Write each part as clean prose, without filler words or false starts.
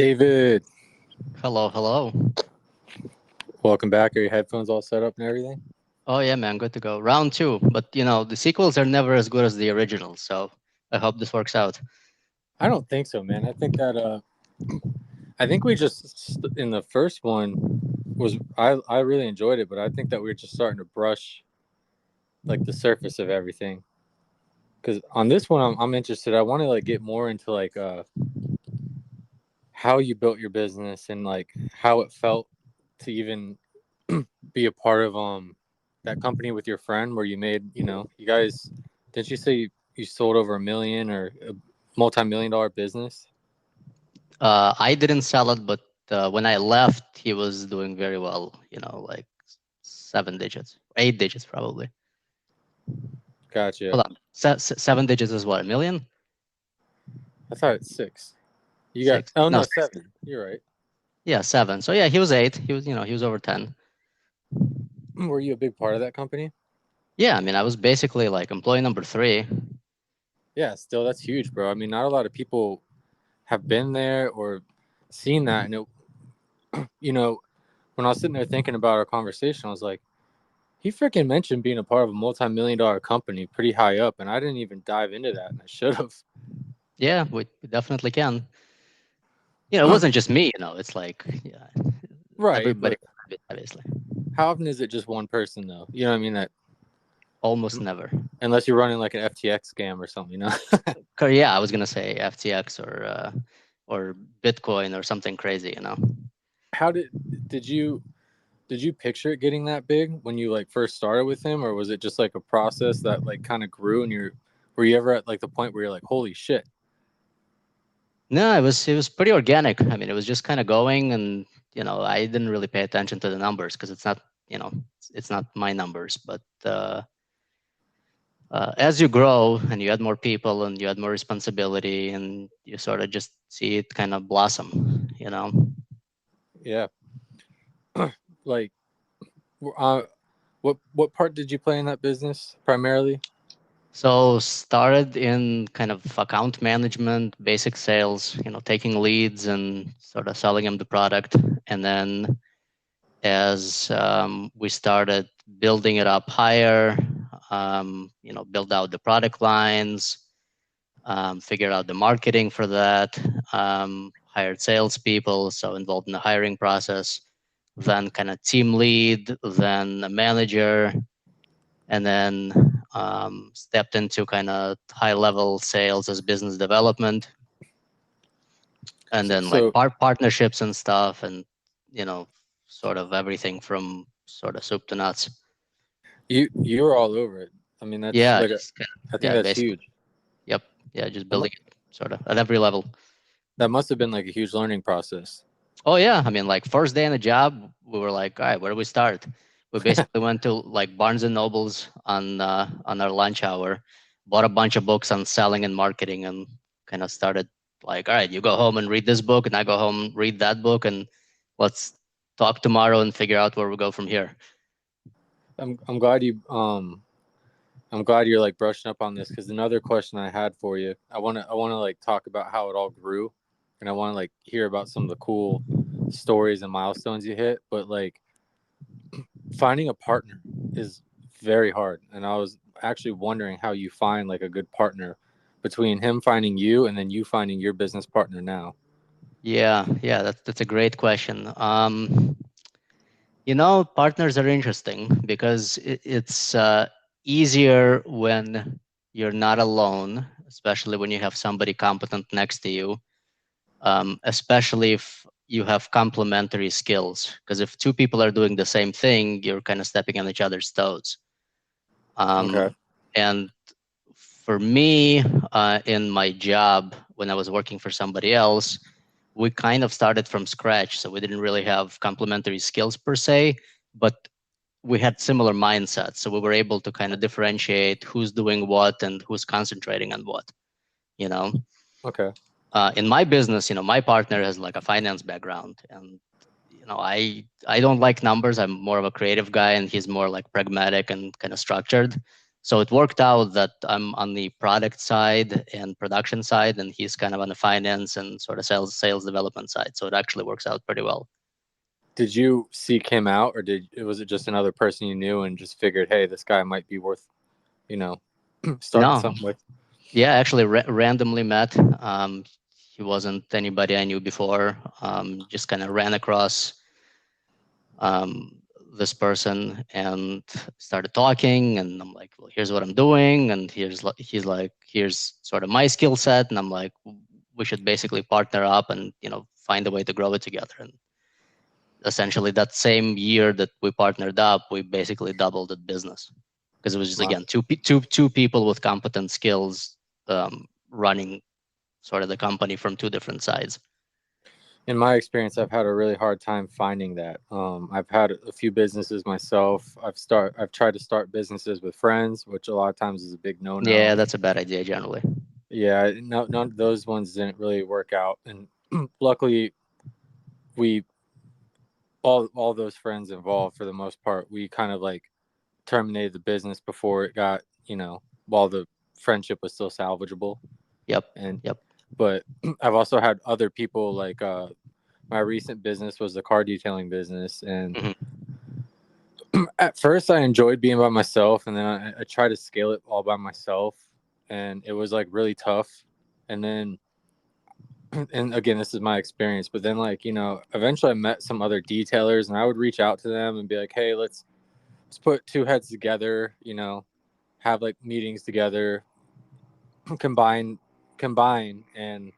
David, Hello, hello. welcome back. Are your headphones all set up and everything? Oh yeah, man, good to go. Round two, but the sequels are never as good as the originals, so I hope this works out. I don't think so, man. I think that I think we just in the first one was I really enjoyed it, but I think that we are just starting to brush like the surface of everything. Because on this one, I'm interested. I want to like get more into like how you built your business and like how it felt to even be a part of that company with your friend where you made, you guys, didn't you say you sold over 1 million or a multi-million-dollar business? I didn't sell it, but when I left, he was doing very well. Like 7 digits, 8 digits probably. Gotcha. Hold on, 7 digits is what, a million? I thought it's six. You got, Six? oh No, no, six. seven. You're right. Yeah, seven. So yeah, he was eight. He was over 10. Were you a big part of that company? Yeah, I mean, I was basically like employee number three. Yeah, still, that's huge, bro. I mean, not a lot of people have been there or seen that. And you know, when I was sitting there thinking about our conversation, I was like, he freaking mentioned being a part of a multi-million-dollar company pretty high up, and I didn't even dive into that, and I should have. Yeah, we definitely can. It wasn't just me. It's like, yeah, Right, everybody, but obviously. how often is it just one person though? You know what I mean? That Almost never. unless you're running like an FTX scam or something, Yeah, I was gonna say FTX or Bitcoin or something crazy. How did you picture it getting that big when you like first started with him, or was it just like a process that like kind of grew and were you ever at like the point where you're like, holy shit? No, it was pretty organic. I mean, it was just kind of going, and I didn't really pay attention to the numbers because it's not it's not my numbers. But as you grow and you add more people and you add more responsibility, and you sort of just see it kind of blossom. Yeah. Like, uh, what part did you play in that business primarily? So started in kind of account management, basic sales, taking leads and sort of selling them the product. And then as we started building it up higher, build out the product lines, figure out the marketing for that, hired salespeople, so involved in the hiring process, then kind of team lead, then a manager, and then stepped into kind of high level sales as business development, and So, then like so partnerships and stuff, and you know sort of everything from sort of soup to nuts. you were all over it. I mean, that's Yeah, like just kind of, I think yeah, that's basically. huge. Yep. Yeah, just That, mu- building it sort of at every level. that must have been like a huge learning process. Oh yeah, I mean, like first day in the job, we were like, all right, where do we start? We basically went to like Barnes and Nobles on our lunch hour, bought a bunch of books on selling and marketing, and kind of started like, all right, you go home and read this book, and I go home read that book, and let's talk tomorrow and figure out where we go from here. I'm glad I'm glad you're like brushing up on this because another question I had for you, I want to like talk about how it all grew, and I want to like hear about some of the cool stories and milestones you hit. But like finding a partner is very hard, and I was actually wondering how you find like a good partner between him finding you and then you finding your business partner now. Yeah, that's a great question. Partners are interesting because it's easier when you're not alone, especially when you have somebody competent next to you, especially if you have complementary skills. Because if two people are doing the same thing, you're kind of stepping on each other's toes. Okay. And for me, in my job, when I was working for somebody else, we kind of started from scratch. So we didn't really have complementary skills per se, but we had similar mindsets. So we were able to kind of differentiate who's doing what and who's concentrating on what, you know. Okay. In my business, my partner has like a finance background, and I don't like numbers. I'm more of a creative guy, and he's more like pragmatic and kind of structured. So it worked out that I'm on the product side and production side, and he's kind of on the finance and sort of sales development side. So it actually works out pretty well. Did you seek him out, or was it just another person you knew and just figured, hey, this guy might be worth, you know, starting No, something with? yeah, actually randomly met. He wasn't anybody I knew before. Just kind of ran across um, this person and started talking. And I'm like, well, here's what I'm doing, and he's like, here's sort of my skill set, and I'm like, we should basically partner up and find a way to grow it together. And essentially, that same year that we partnered up, we basically doubled the business because it was just Wow. again two people with competent skills running sort of the company from two different sides. In my experience, I've had a really hard time finding that. I've had a few businesses myself. I've tried to start businesses with friends, which a lot of times is a big no-no. Yeah, that's a bad idea generally. Yeah, no, none of those ones didn't really work out, and luckily, we all those friends involved, for the most part, we kind of like terminated the business before it got, while the friendship was still salvageable. Yep. And Yep. but I've also had other people like my recent business was the car detailing business, and Hmm. at first I enjoyed being by myself, and then I tried to scale it all by myself, and it was like really tough. And then and again, this is my experience, but then like, eventually I met some other detailers, and I would reach out to them and be like, hey, let's put two heads together, have like meetings together, combine and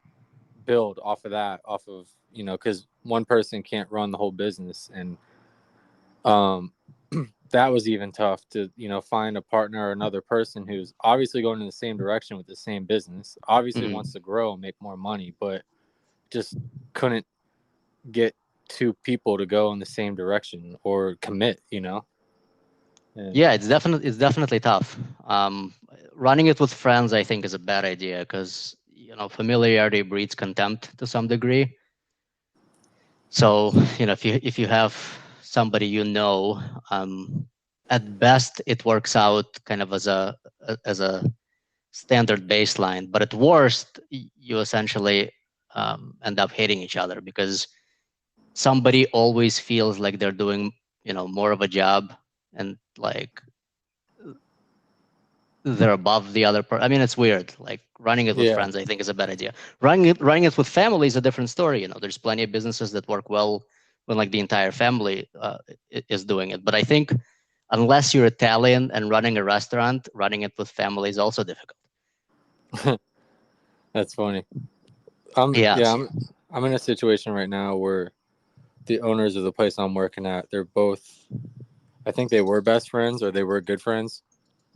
build off of, because one person can't run the whole business. And um that was even tough to, find a partner or another person who's obviously going in the same direction with the same business, obviously Hmm. wants to grow and make more money, but just couldn't get two people to go in the same direction or commit, and Yeah, it's definitely tough. Running it with friends, I think, is a bad idea because familiarity breeds contempt to some degree. So if you have somebody um, at best it works out kind of as a standard baseline, but at worst you essentially end up hating each other because somebody always feels like they're doing more of a job, and like they're above the other person. I mean, it's weird. Like running it with yeah. friends, I think, is a bad idea. Running it with family is a different story. There's plenty of businesses that work well when like the entire family is doing it. But I think unless you're Italian and running a restaurant, running it with family is also difficult. That's funny. I'm Yeah. yeah, I'm in a situation right now where the owners of the place I'm working at, they're both, I think they were best friends or they were good friends,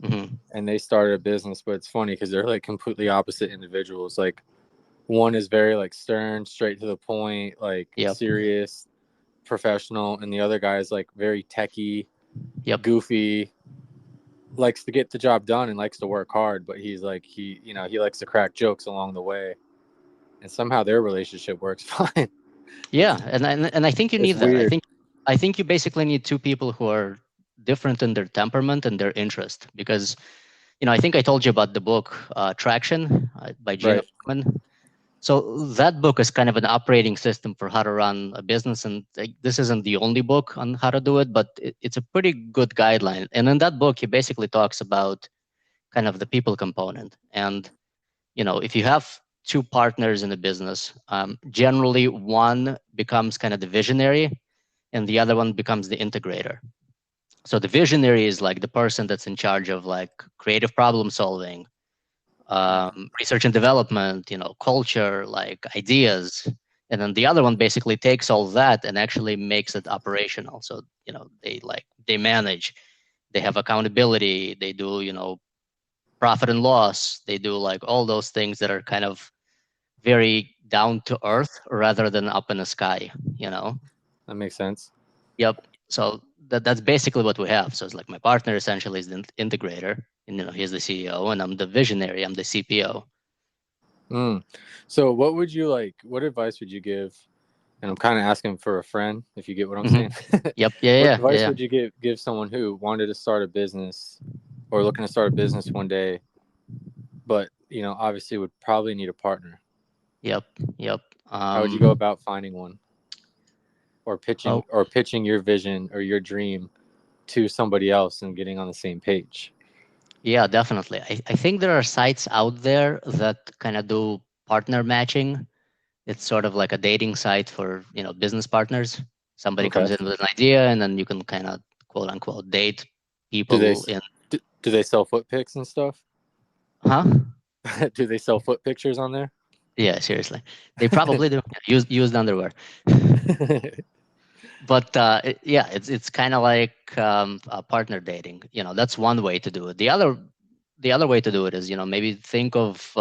Mm-hmm. and they started a business. But it's funny because they're like completely opposite individuals. Like one is very like stern, straight to the point, like Yep. serious, professional, and the other guy is like very techie, Yep. goofy, likes to get the job done and likes to work hard, but he's like he likes to crack jokes along the way, and somehow their relationship works fine. Yeah, and I think you It's need that. I weird. think I think you basically need two people who are different in their temperament and their interest because I think I told you about the book Traction by Gino Right. Wickman. So that book is kind of an operating system for how to run a business, and this isn't the only book on how to do it, but it's a pretty good guideline. And in that book, he basically talks about kind of the people component. And if you have two partners in a business, generally one becomes kind of the visionary, and the other one becomes the integrator. So the visionary is like the person that's in charge of like creative problem solving, research and development, culture, like ideas. And then the other one basically takes all that and actually makes it operational. So, they manage, they have accountability, they do, profit and loss, they do like all those things that are kind of very down to earth rather than up in the sky. That makes sense. Yep. So that's basically what we have. So it's like my partner essentially is the integrator, and he's the CEO, and I'm the visionary, I'm the CPO. Mm. So what advice would you give, and I'm kind of asking for a friend, if you get what I'm Hmm. saying. Yep. Yeah. What Yeah. Yeah. advice Yeah. would you give someone who wanted to start a business, or looking to start a business one day, but obviously would probably need a partner. Yep. Yep. How would you go about finding one, or pitching Oh, your vision or your dream to somebody else and getting on the same page? yeah, definitely. I think there are sites out there that kind of do partner matching. It's sort of like a dating site for, business partners. Somebody Okay. comes in with an idea, and then you can kind of quote unquote date Do they people in. do they sell foot pics and stuff? Huh? Do they sell foot pictures on there? Yeah, seriously. They probably do. Used underwear. But yeah, it's kind of like partner dating. That's one way to do it. The other way to do it is, maybe think of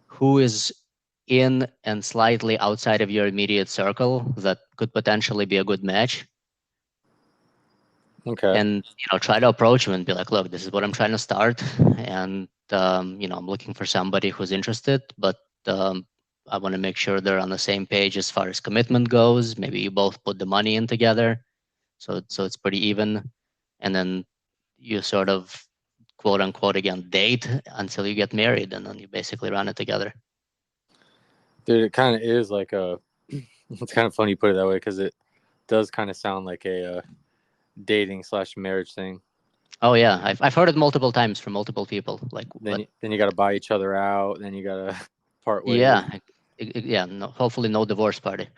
who is in and slightly outside of your immediate circle that could potentially be a good match, Okay. and try to approach them and be like, look, this is what I'm trying to start, and I'm looking for somebody who's interested, but I want to make sure they're on the same page as far as commitment goes. Maybe you both put the money in together, so it's pretty even, and then you sort of quote unquote again date until you get married, and then you basically run it together. Dude, it kind of is like a. It's kind of funny you put it that way because it does kind of sound like a dating/marriage thing. Oh yeah, I've heard it multiple times from multiple people. Like, Then what? you got to buy each other out. Then you got to part ways. Yeah, yeah. No, hopefully no divorce party,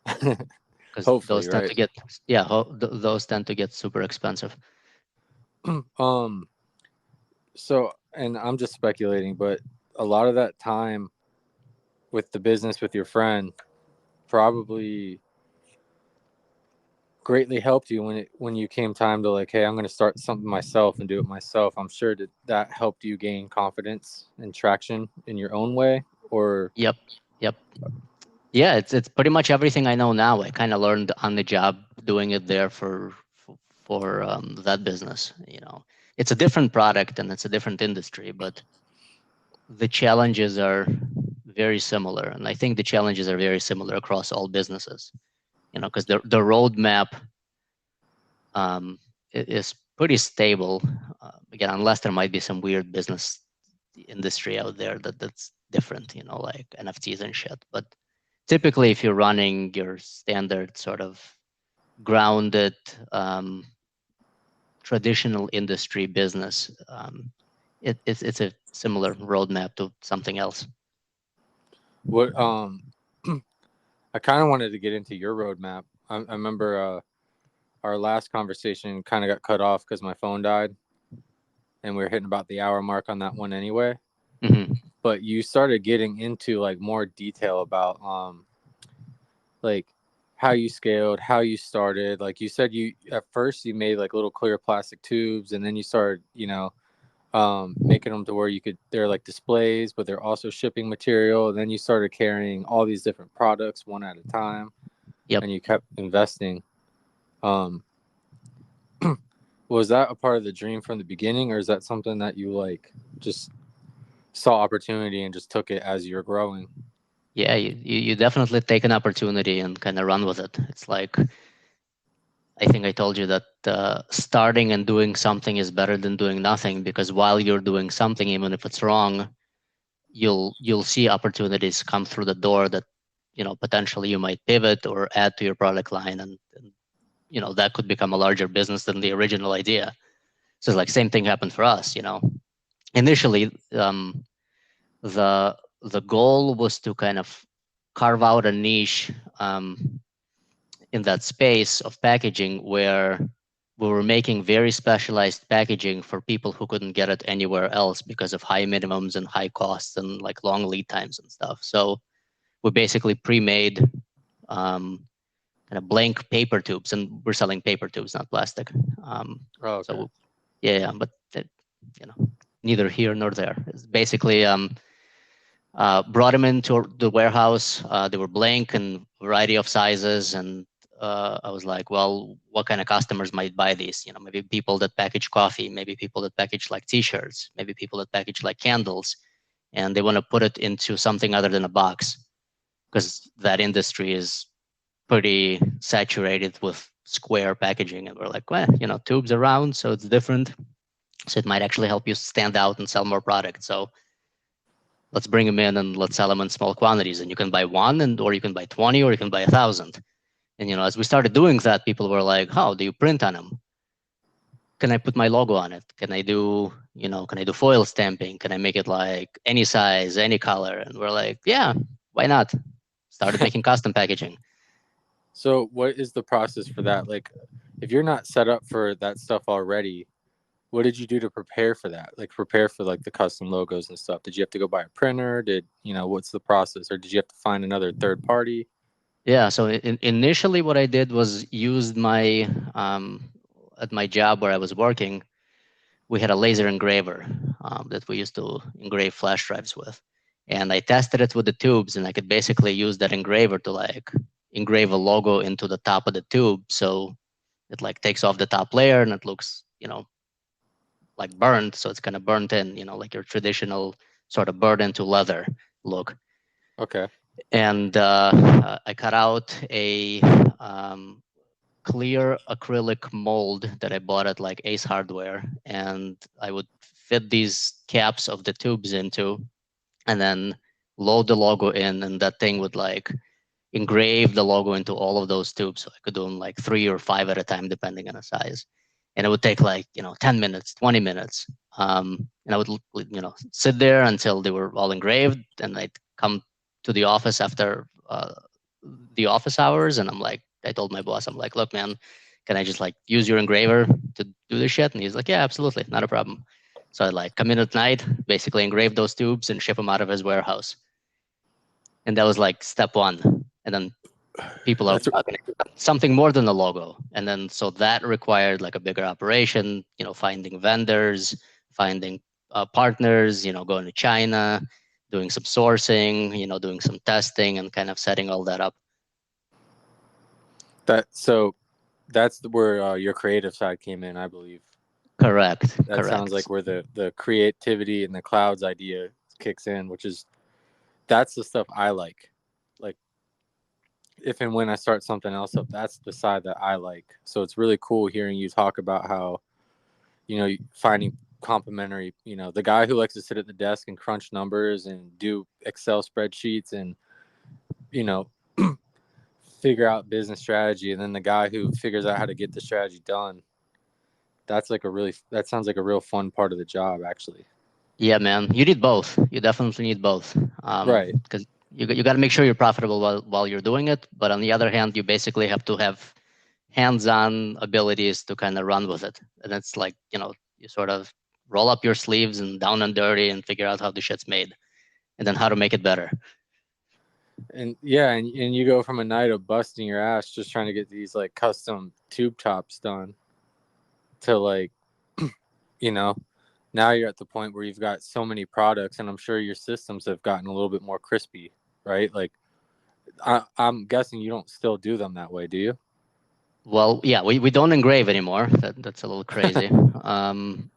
because Hopefully, those tend right? to get, yeah, those tend to get super expensive. um. So, and I'm just speculating, but a lot of that time with the business with your friend probably greatly helped you when you came time to like, hey, I'm going to start something myself and do it myself. I'm sure that helped you gain confidence and traction in your own way. Or Yep, yep. Yeah, it's pretty much everything I know now. I kind of learned on the job doing it there for that business. It's a different product and it's a different industry, but the challenges are very similar, and I think the challenges are very similar across all businesses. Because the roadmap is pretty stable. Again, unless there might be some weird business industry out there that's different, like NFTs and shit. But typically, if you're running your standard sort of grounded traditional industry business, it's a similar roadmap to something else. what? I kind of wanted to get into your roadmap. I remember our last conversation kind of got cut off because my phone died, and we were hitting about the hour mark on that one anyway. Mm-hmm. But you started getting into like more detail about like how you scaled, how you started. Like you said, you at first you made like little clear plastic tubes, and then you started, making them to where they're like displays, but they're also shipping material. And then you started carrying all these different products one at a time, Yep. and you kept investing. Um, was that a part of the dream from the beginning, or is that something that you like just saw opportunity and just took it as you're growing? Yeah, you definitely take an opportunity and kind of run with it. It's like, I think I told you that starting and doing something is better than doing nothing, because while you're doing something, even if it's wrong, you'll see opportunities come through the door that potentially you might pivot or add to your product line, and that could become a larger business than the original idea. So it's like same thing happened for us. Initially, the goal was to kind of carve out a niche in that space of packaging where we were making very specialized packaging for people who couldn't get it anywhere else because of high minimums and high costs and like long lead times and stuff. So we basically pre-made kind of blank paper tubes, and we're selling paper tubes, not plastic. Oh, okay. So yeah, but neither here nor there. It's basically brought them into the warehouse. They were blank and variety of sizes, and I was like, well, what kind of customers might buy these? Maybe people that package coffee, maybe people that package like T-shirts, maybe people that package like candles, and they want to put it into something other than a box, because that industry is pretty saturated with square packaging. And we're like, well, tubes are round, so it's different. So it might actually help you stand out and sell more product. So let's bring them in and let's sell them in small quantities. And you can buy one, or you can buy 20, or you can buy 1,000. And as we started doing that, people were like, "How do you print on them? Can I put my logo on it? Can I do foil stamping? Can I make it like any size, any color?" And we're like, "Yeah, why not?" Started making custom packaging. So what is the process for that? Like, if you're not set up for that stuff already, what did you do to prepare for that? Like prepare for like the custom logos and stuff. Did you have to go buy a printer? What's the process? Or did you have to find another third party? Yeah. So initially, what I did was used my at my job where I was working, we had a laser engraver that we used to engrave flash drives with, and I tested it with the tubes, and I could basically use that engraver to like engrave a logo into the top of the tube, so it like takes off the top layer and it looks like burnt, so it's kind of burnt in, like your traditional sort of burnt into leather look. Okay. And I cut out a clear acrylic mold that I bought at like Ace Hardware, and I would fit these caps of the tubes into, and then load the logo in, and that thing would like engrave the logo into all of those tubes. So I could do them like 3 or 5 at a time, depending on the size. And it would take like 10 minutes, 20 minutes. And I would sit there until they were all engraved, and I'd come to the office after the office hours, and I told my boss, I'm like, "Look, man, can I just like use your engraver to do this shit?" And he's like, "Yeah, absolutely, not a problem." So I'd like come in at night, basically engrave those tubes and ship them out of his warehouse. And that was like step one. And then people are That's going to something more than a logo. And then so that required like a bigger operation, finding vendors, finding partners, going to China, doing some sourcing, doing some testing, and kind of setting all that up. that's where your creative side came in, I believe. Correct. That sounds Correct. like where the creativity and the clouds idea kicks in, which is that's the stuff I like. Like if and when I start something else up, that's the side that I like. So it's really cool hearing you talk about how, finding complementary, the guy who likes to sit at the desk and crunch numbers and do Excel spreadsheets and, you know, figure out business strategy. And then the guy who figures out how to get the strategy done. That sounds like a real fun part of the job, actually. Yeah, man. You need both. You definitely need both. Right. Because you got to make sure you're profitable while you're doing it. But on the other hand, you basically have to have hands-on abilities to kind of run with it. And it's like, you sort of roll up your sleeves and down and dirty and figure out how the shit's made and then how to make it better. And yeah, and you go from a night of busting your ass just trying to get these like custom tube tops done to like, you know, now you're at the point where you've got so many products, and I'm sure your systems have gotten a little bit more crispy, right? Like, I'm guessing you don't still do them that way, do you? Well, yeah, we don't engrave anymore. That's a little crazy.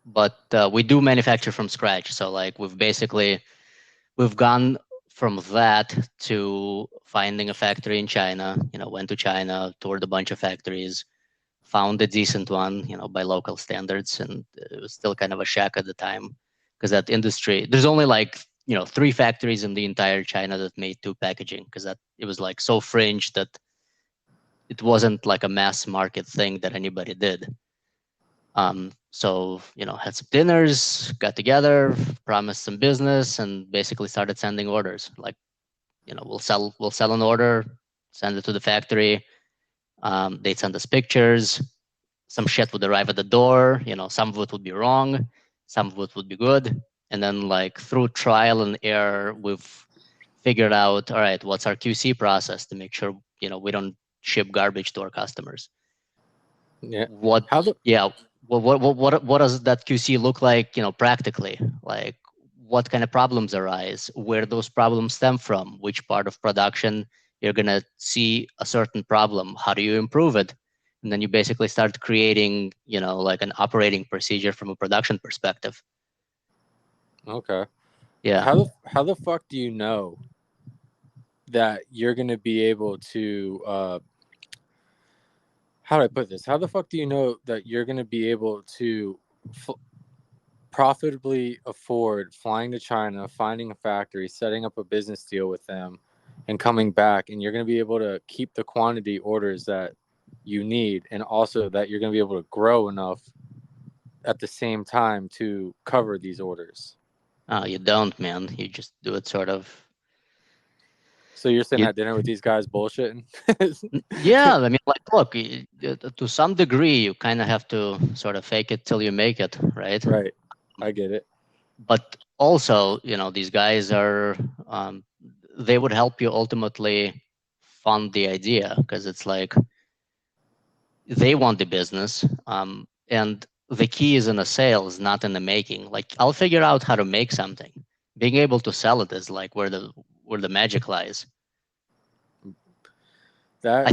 But we do manufacture from scratch. So like we've gone from that to finding a factory in China, went to China, toured a bunch of factories, found a decent one, by local standards. And it was still kind of a shack at the time because that industry, there's only like, 3 factories in the entire China that made tube packaging because that it was like so fringe that it wasn't like a mass market thing that anybody did. So, had some dinners, got together, promised some business, and basically started sending orders. Like, we'll sell an order, send it to the factory. They'd send us pictures. Some shit would arrive at the door. Some of it would be wrong, some of it would be good. And then like through trial and error, we've figured out, all right, what's our QC process to make sure, we don't ship garbage to our customers. Yeah. What How the Yeah, what does that QC look like, practically? Like what kind of problems arise, where those problems stem from, which part of production you're going to see a certain problem, how do you improve it? And then you basically start creating, like an operating procedure from a production perspective. Okay. Yeah. How the fuck do you know that you're gonna be able to how do I put this? How the fuck do you know that you're gonna be able to profitably afford flying to China, finding a factory, setting up a business deal with them, and coming back, and you're going to be able to keep the quantity orders that you need, and also that you're going to be able to grow enough at the same time to cover these orders. You don't, man. You just do it sort of. So you're sitting You, at dinner with these guys bullshitting? yeah, I mean, like, look, to some degree, you kind of have to sort of fake it till you make it, right? Right. I get it. But also, these guys are, um, they would help you ultimately fund the idea, because it's like they want the business, and the key is in the sales, not in the making. Like, I'll figure out how to make something. Being able to sell it is like where the magic lies. That I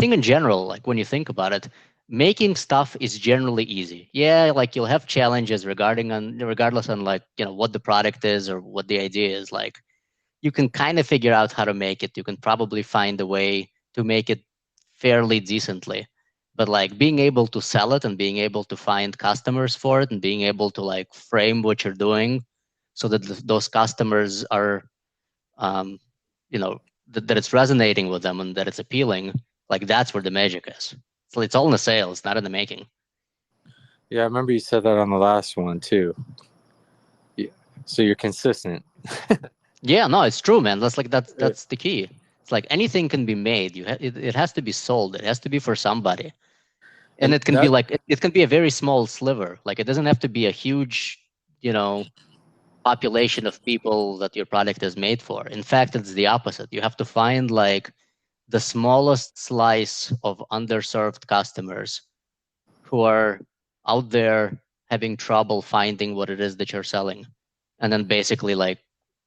think in general, like when you think about it, making stuff is generally easy. Yeah, like you'll have challenges regardless on like what the product is or what the idea is. Like you can kind of figure out how to make it. You can probably find a way to make it fairly decently. But like being able to sell it and being able to find customers for it and being able to like frame what you're doing so that those customers are um, that it's resonating with them and that it's appealing, like that's where the magic is. So it's all in the sales, not in the making. Yeah, I remember you said that on the last one too. Yeah. So you're consistent. Yeah, no, it's true, man. That's the key. It's like anything can be made. It has to be sold. It has to be for somebody, and And it can be that like it can be a very small sliver. Like it doesn't have to be a huge, you know, population of people that your product is made for. In fact, it's the opposite. You have to find like the smallest slice of underserved customers who are out there having trouble finding what it is that you're selling, and then basically like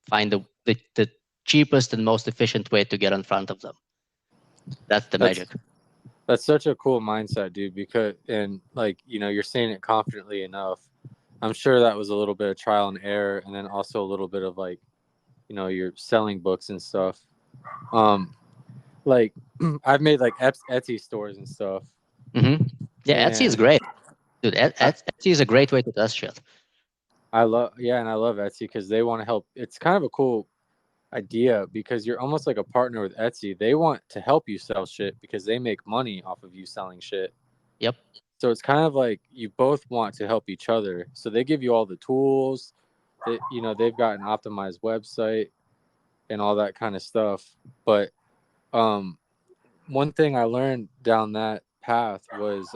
find the cheapest and most efficient way to get in front of them. That's the that's magic. that's such a cool mindset, dude, because and like, you're saying it confidently enough. I'm sure that was a little bit of trial and error, and then also a little bit of like, you're selling books and stuff. Um like I've made like Etsy stores and stuff. Mm-hmm. Yeah, Etsy is And great, dude. I, Etsy is a great way to test shit. I love, yeah, and I love Etsy because they want to help. It's kind of a cool idea because you're almost like a partner with Etsy. They want to help you sell shit because they make money off of you selling shit. Yep. So it's kind of like you both want to help each other. So they give you all the tools. They've got an optimized website and all that kind of stuff. But um, one thing I learned down that path was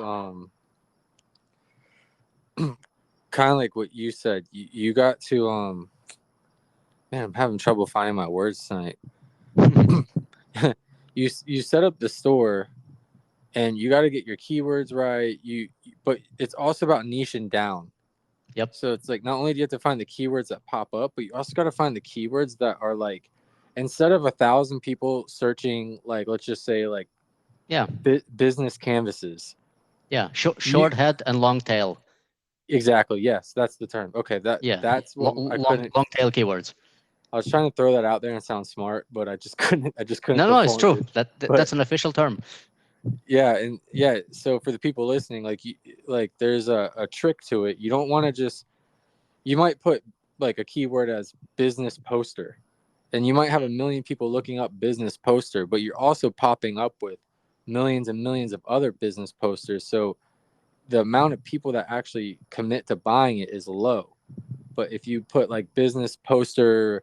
kind of like what you said. You got to man, I'm having trouble finding my words tonight. You set up the store and you got to get your keywords right. But it's also about niching down. Yep. So it's like not only do you have to find the keywords that pop up, but you also got to find the keywords that are like, instead of 1,000 people searching, like let's just say like Yeah. business canvases. Yeah. You Short head and long tail. exactly, yes, that's the term. Okay, Yeah. that's what I couldn't. Long tail keywords. I was trying to throw that out there and sound smart, but I just couldn't. I just couldn't No, it's perform, true. dude. But That's an official term. yeah, and yeah. So for the people listening, like there's a trick to it. You don't want to just. You might put like a keyword as business poster, and you might have 1 million people looking up business poster, but you're also popping up with millions and millions of other business posters. So the amount of people that actually commit to buying it is low. But if you put like business poster,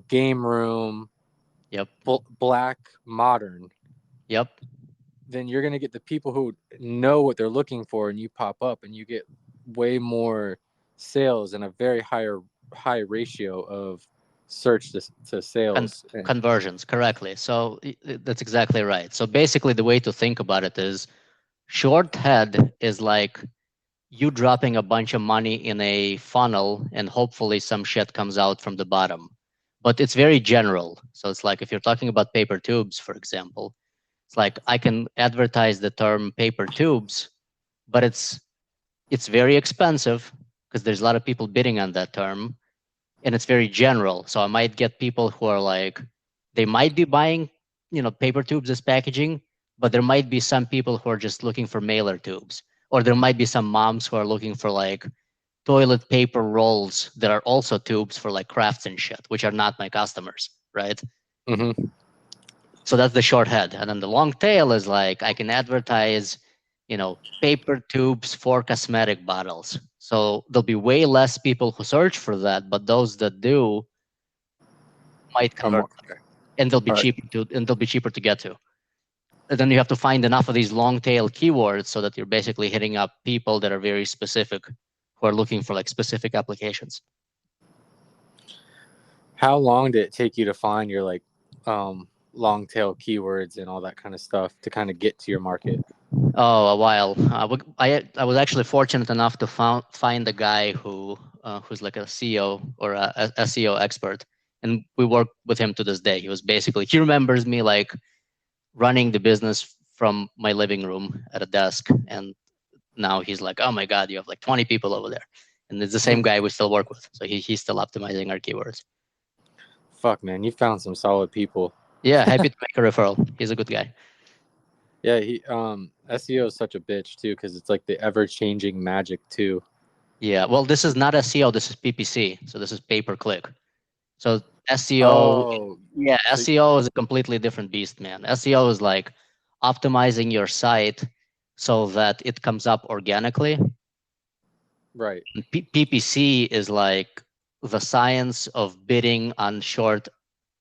game room, Yep. black modern, Yep. then you're going to get the people who know what they're looking for, and you pop up and you get way more sales and a very high ratio of search to sales. Conversions correctly. So that's exactly right. So basically, the way to think about it is short head is like you dropping a bunch of money in a funnel and hopefully some shit comes out from the bottom. But it's very general. So it's like if you're talking about paper tubes, for example, it's like I can advertise the term paper tubes, but it's very expensive because there's a lot of people bidding on that term, and it's very general. So I might get people who are like, they might be buying, paper tubes as packaging, but there might be some people who are just looking for mailer tubes, or there might be some moms who are looking for like toilet paper rolls that are also tubes for like crafts and shit, which are not my customers, right? Mm-hmm. So that's the short head. And then the long tail is like I can advertise, paper tubes for cosmetic bottles. So there'll be way less people who search for that, but those that do might convert, Okay. and All right. they'll be cheaper to get to. And then you have to find enough of these long tail keywords so that you're basically hitting up people that are very specific, who are looking for like specific applications. How long did it take you to find your like long tail keywords and all that kind of stuff to kind of get to your market? Oh, a while. I was actually fortunate enough to find a guy who's like a CEO or a SEO expert, and we work with him to this day. He remembers me like running the business from my living room at a desk, and now he's like, oh my god, you have like 20 people over there, and it's the same guy we still work with. So he's still optimizing our keywords. Fuck, man, you found some solid people. Yeah, happy to make a referral. He's a good guy. Yeah, he SEO is such a bitch too because it's like the ever changing magic too. Yeah, well, this is not SEO. This is PPC. So this is pay per click. So SEO, Oh, yeah, so SEO is a completely different beast, man. SEO is like optimizing your site so that it comes up organically. right. PPC is like the science of bidding on short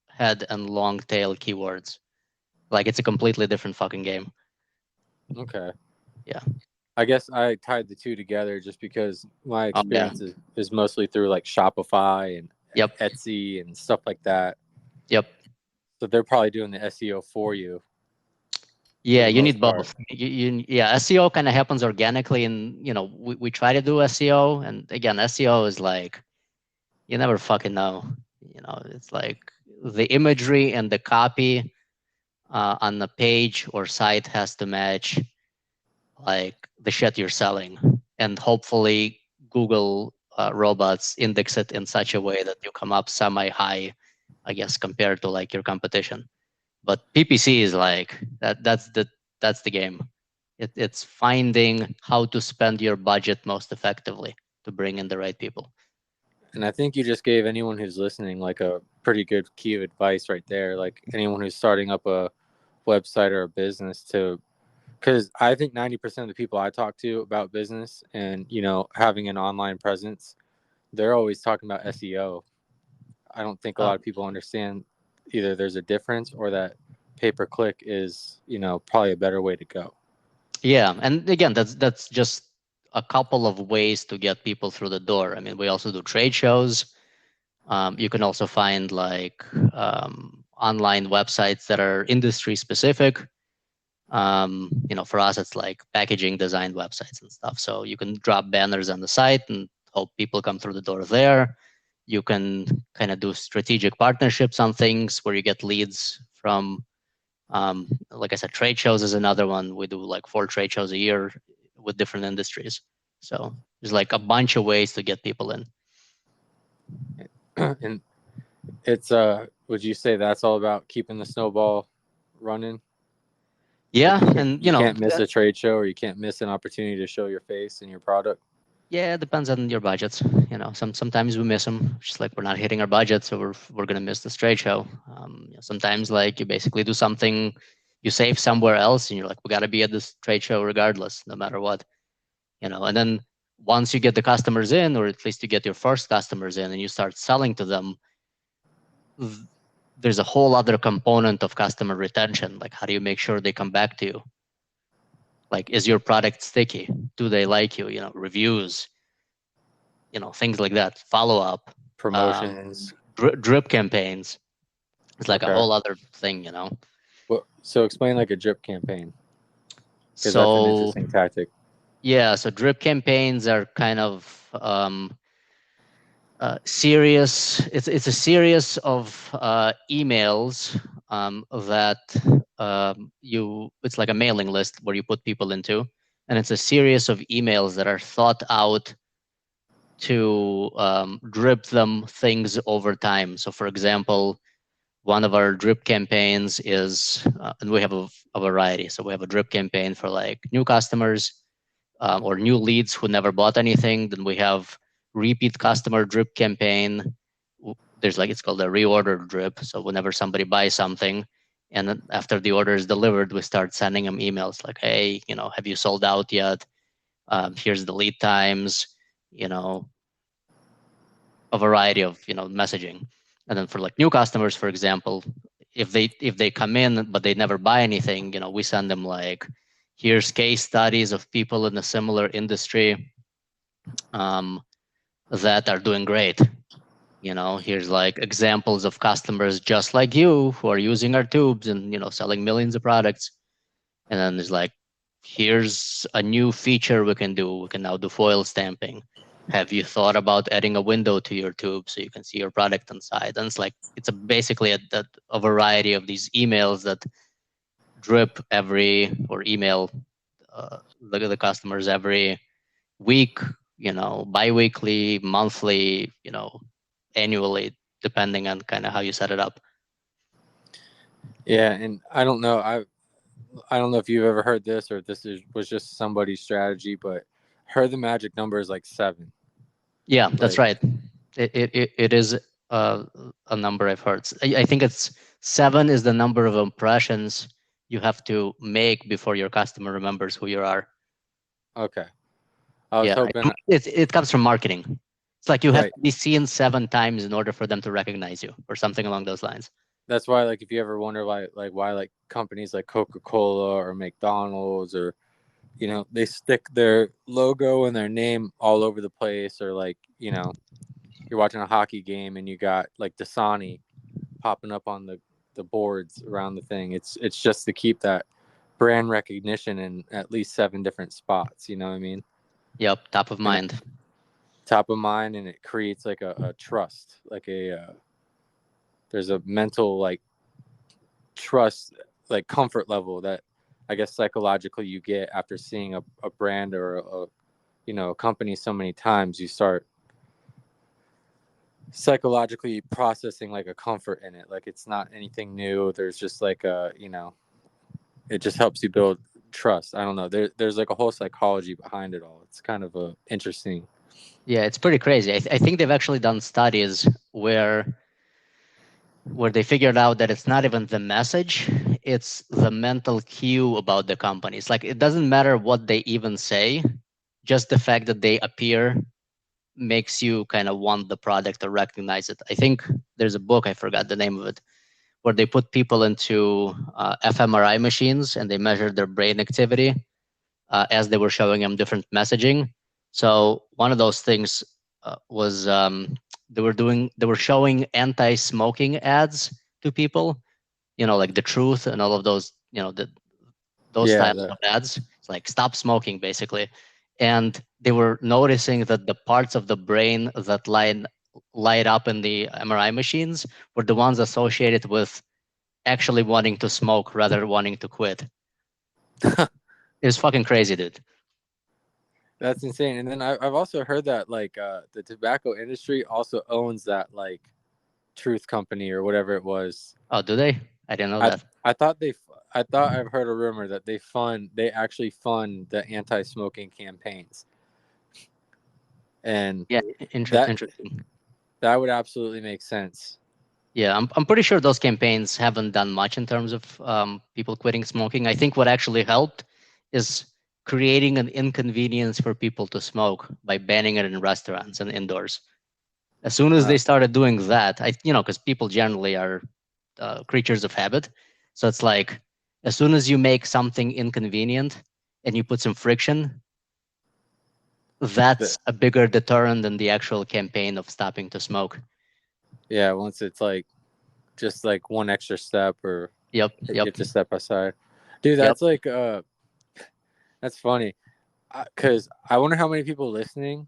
head and long tail keywords. Like it's a completely different fucking game. Okay. Yeah. I guess I tied the two together just because my Oh yeah. experience is mostly through like Shopify and Yep. Etsy and stuff like that. Yep. So they're probably doing the SEO for you for Yeah, the you most need part. both. Yeah, SEO kind of happens organically, and we try to do SEO, and again, SEO is like you never fucking know. It's like the imagery and the copy on the page or site has to match like the shit you're selling, and hopefully Google robots index it in such a way that you come up semi high, I guess, compared to like your competition. But PPC is like that. That's the game. It's finding how to spend your budget most effectively to bring in the right people. And I think you just gave anyone who's listening like a pretty good key of advice right there. Like anyone who's starting up a website or a business to, because I think 90% of the people I talk to about business and, having an online presence, they're always talking about SEO. I don't think a lot Oh, of people understand either there's a difference or that pay per click is, probably a better way to go. yeah, and again, that's just a couple of ways to get people through the door. I mean, we also do trade shows. You can also find like online websites that are industry specific. For us, it's like packaging design websites and stuff. So you can drop banners on the site and hope people come through the door there. You can kind of do strategic partnerships on things where you get leads from, like I said, trade shows is another one. We do like 4 trade shows a year with different industries. So there's like a bunch of ways to get people in. And it's would you say that's all about keeping the snowball running? Like Yeah, you can't and you can't miss a trade show or you can't miss an opportunity to show your face and your product. yeah, it depends on your budgets. Sometimes we miss them, just like we're not hitting our budget, so we're gonna miss this trade show. Sometimes like you basically do something, you save somewhere else, and you're like, we gotta be at this trade show regardless, no matter what. And then once you get the customers in, or at least you get your first customers in, and you start selling to them, there's a whole other component of customer retention. Like, how do you make sure they come back to you? Like, is your product sticky? Do they like you? Reviews, things like that. Follow up, Promotions. drip campaigns. It's like a Okay. whole other thing. Well, so explain like a drip campaign because that's an So interesting tactic. yeah, so drip campaigns are kind of serious. It's a series of emails that it's like a mailing list where you put people into, and it's a series of emails that are thought out to drip them things over time. So, for example, one of our drip campaigns is, and we have a variety. So we have a drip campaign for like new customers or new leads who never bought anything. Then we have repeat customer drip campaign. There's like, it's called a reorder drip. So whenever somebody buys something, and then after the order is delivered, we start sending them emails like, hey, have you sold out yet? Here's the lead times, you know, a variety of messaging. And then for like new customers, for example, if they come in but they never buy anything, we send them like, here's case studies of people in a similar industry um, that are doing great. Here's like examples of customers just like you who are using our tubes and selling millions of products. And then there's like, here's a new feature we can do. We can now do foil stamping. Have you thought about adding a window to your tube so you can see your product inside? And it's like, it's basically a variety of these emails that drip or email the customers every week, bi-weekly, monthly, annually, depending on kind of how you set it up. Yeah, and I don't know if you've ever heard this or if was just somebody's strategy, but heard the magic number is like 7. Yeah, that's Like, right. It is a number I've heard. I think it's 7 is the number of impressions you have to make before your customer remembers who you are. okay, I was Yeah, hoping. it comes from marketing. It's like you have Right. to be seen 7 times in order for them to recognize you, or something along those lines. That's why, like, if you ever wonder why like companies like Coca-Cola or McDonald's, or they stick their logo and their name all over the place, or like, you're watching a hockey game and you got like Dasani popping up on the boards around the thing. It's just to keep that brand recognition in at least 7 different spots. You know what I mean? Yep, top of And mind. top of mind, and it creates like a trust, like there's a mental like trust, like comfort level that I guess psychologically you get after seeing a brand or a company so many times. You start psychologically processing like a comfort in it, like it's not anything new. There's just like it just helps you build trust. I don't know, there's like a whole psychology behind it all. It's kind of interesting. Yeah, it's pretty crazy. I think they've actually done studies where they figured out that it's not even the message, it's the mental cue about the company. It's like, it doesn't matter what they even say, just the fact that they appear makes you kind of want the product or recognize it. I think there's a book, I forgot the name of it, where they put people into fMRI machines and they measured their brain activity as they were showing them different messaging. So one of those things was they were showing anti-smoking ads to people, like the truth and all of those, those Yeah, types of ads. It's like, stop smoking, basically. And they were noticing that the parts of the brain that light up in the MRI machines were the ones associated with actually wanting to smoke rather than wanting to quit. It's fucking crazy, dude. that's insane. And then I've also heard that like the tobacco industry also owns that like Truth Company or whatever it was. Oh, do they? I didn't know I that. I thought I've heard a rumor that they actually fund the anti-smoking campaigns, and Yeah, that interesting. that would absolutely make sense. Yeah, I'm pretty sure those campaigns haven't done much in terms of people quitting smoking. I think what actually helped is creating an inconvenience for people to smoke by banning it in restaurants and indoors. As soon as Uh, they started doing that, because people generally are creatures of habit. So it's like, as soon as you make something inconvenient and you put some friction, the, that's a bigger deterrent than the actual campaign of stopping to smoke. yeah, once it's like just like one extra step, or Yep, it yep, gets a step aside. Dude, yep. that's like that's funny. Because I wonder how many people listening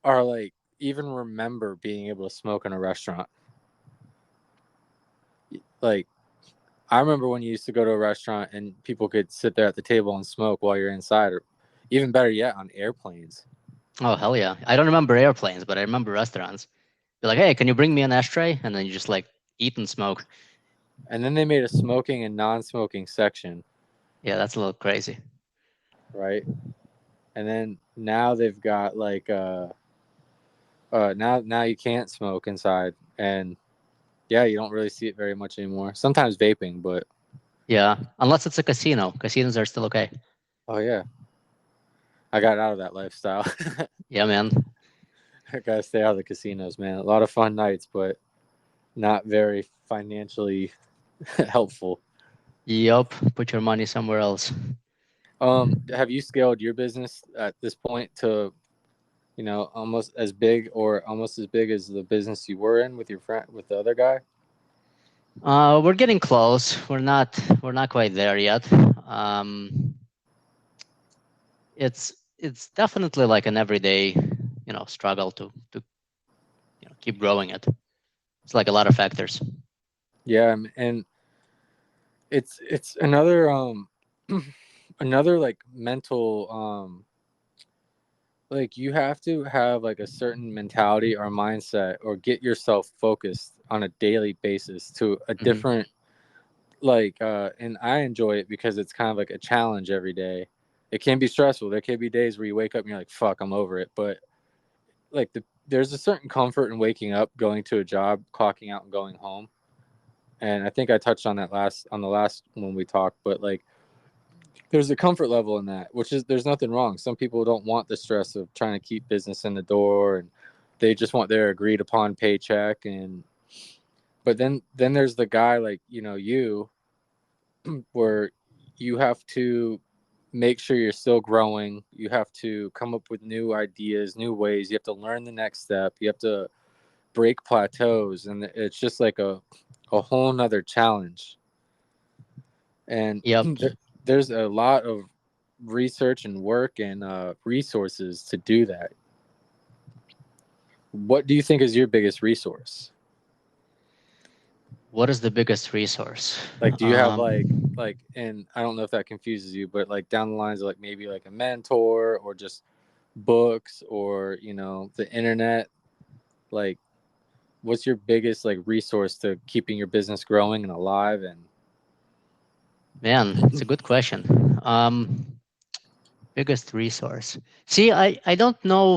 are like even remember being able to smoke in a restaurant. Like, I remember when you used to go to a restaurant and people could sit there at the table and smoke while you're inside, or even better yet, on airplanes. Oh, hell yeah. I don't remember airplanes, but I remember restaurants. Be like, hey, can you bring me an ashtray? And then you just like eat and smoke. And then they made a smoking and non-smoking section, Yeah, that's a little crazy. right? And then now they've got like Now you can't smoke inside, and yeah, you don't really see it very much anymore. Sometimes vaping, but Yeah, unless it's a casino. Casinos are still okay. oh yeah, I got out of that lifestyle. Yeah, man. I gotta stay out of the casinos, man. A lot of fun nights, but not very financially helpful. Yup. Put your money somewhere else. Have you scaled your business at this point to, almost as big or almost as big as the business you were in with your friend, with the other guy? We're getting close. We're not quite there yet. Um, it's definitely like an everyday, struggle to keep growing it. It's like a lot of factors. Yeah, and it's another another like mental like you have to have like a certain mentality or mindset or get yourself focused on a daily basis to a Hmm. different and I enjoy it because it's kind of like a challenge every day. It can be stressful. There can be days where you wake up and you're like, fuck, I'm over it. But there's a certain comfort in waking up, going to a job, clocking out and going home. And I think I touched on that on the last when we talked, but like there's a comfort level in that, which is there's nothing wrong. Some people don't want the stress of trying to keep business in the door, and they just want their agreed upon paycheck. And but then there's the guy like you where you have to make sure you're still growing. You have to come up with new ideas, new ways. You have to learn the next step. You have to break plateaus, and it's just like a whole nother challenge. And Yep. there's a lot of research and work and resources to do that. What do you think is your biggest resource? What is the biggest resource? Like, do you have Um, and I don't know if that confuses you, but like down the lines of like maybe like a mentor or just books or the internet. Like, what's your biggest like resource to keeping your business growing and alive? And Man, it's a good question. Biggest resource. See, I don't know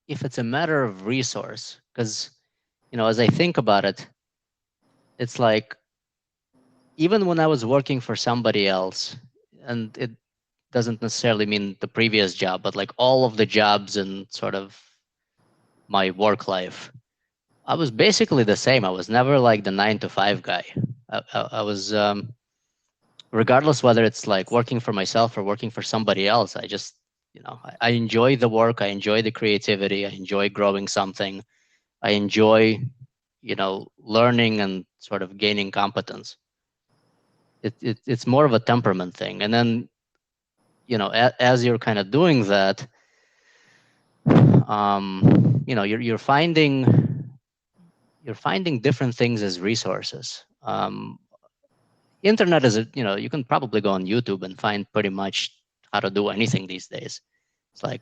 if it's a matter of resource, because as I think about it, it's like even when I was working for somebody else, and it doesn't necessarily mean the previous job, but like all of the jobs and sort of my work life, I was basically the same. I was never like the 9 to 5 guy. I was, regardless whether it's like working for myself or working for somebody else. I just, I enjoy the work. I enjoy the creativity. I enjoy growing something. I enjoy, learning and sort of gaining competence. It's more of a temperament thing. And then, as you're kind of doing that, you're finding different things as resources. Internet is you can probably go on YouTube and find pretty much how to do anything these days. It's like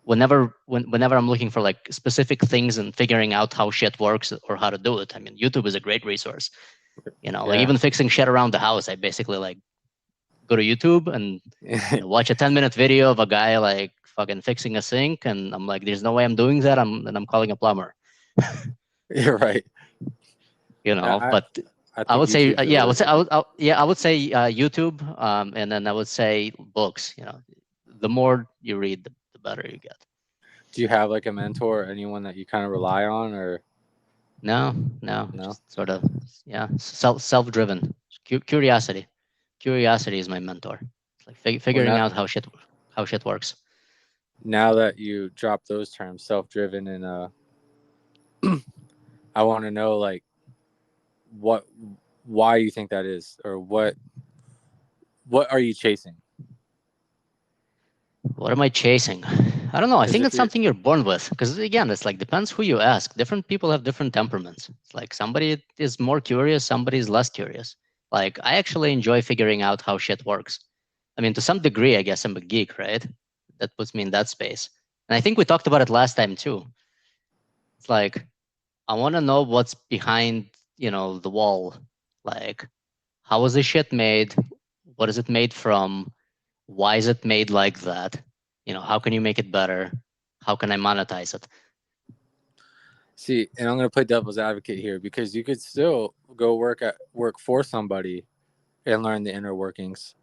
whenever I'm looking for like specific things and figuring out how shit works or how to do it, I mean, YouTube is a great resource. Like yeah. even fixing shit around the house, I basically like go to YouTube and watch a 10-minute video of a guy like fucking fixing a sink, and I'm like, there's no way I'm doing that. I'm calling a plumber. You're right. I But I I think would say, YouTube's yeah, overrated. I would say YouTube, and then I would say books. The more you read, the better you get. Do you have like a mentor or anyone that you kind of rely on, or No, no, no? just sort of, yeah, self-driven. Curiosity is my mentor. It's like Well, figuring out how shit works. now that you drop those terms, self-driven, and I want to know like what why you think that is, or what are you chasing? What am I chasing? I don't know. I Because think if it's you're something you're born with. Because again, it's like depends who you ask. Different people have different temperaments. It's like somebody is more curious, somebody is less curious. Like I actually enjoy figuring out how shit works. I mean, to some degree, I guess I'm a geek, right? That puts me in that space. And I think we talked about it last time too. It's like I want to know what's behind, the wall. Like, how is this shit made? What is it made from? Why is it made like that? How can you make it better? how can I monetize it? See, and I'm going to play devil's advocate here because you could still go work for somebody and learn the inner workings.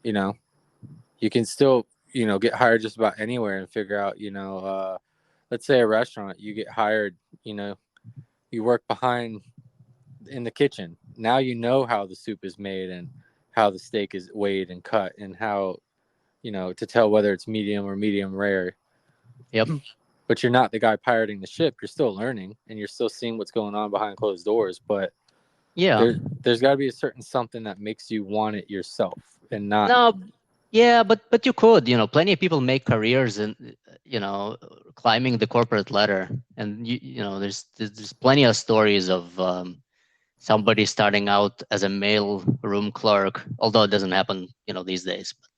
You know, you can still, get hired just about anywhere and figure out, let's say a restaurant, you get hired, you work behind in the kitchen. Now you know how the soup is made and how the steak is weighed and cut and how, to tell whether it's medium or medium rare. Yep. But you're not the guy pirating the ship. You're still learning and you're still seeing what's going on behind closed doors. But Yeah. there's got to be a certain something that makes you want it yourself and not. No. Yeah, but you could, plenty of people make careers in, climbing the corporate ladder, and there's plenty of stories of somebody starting out as a mail room clerk, although it doesn't happen, these days. But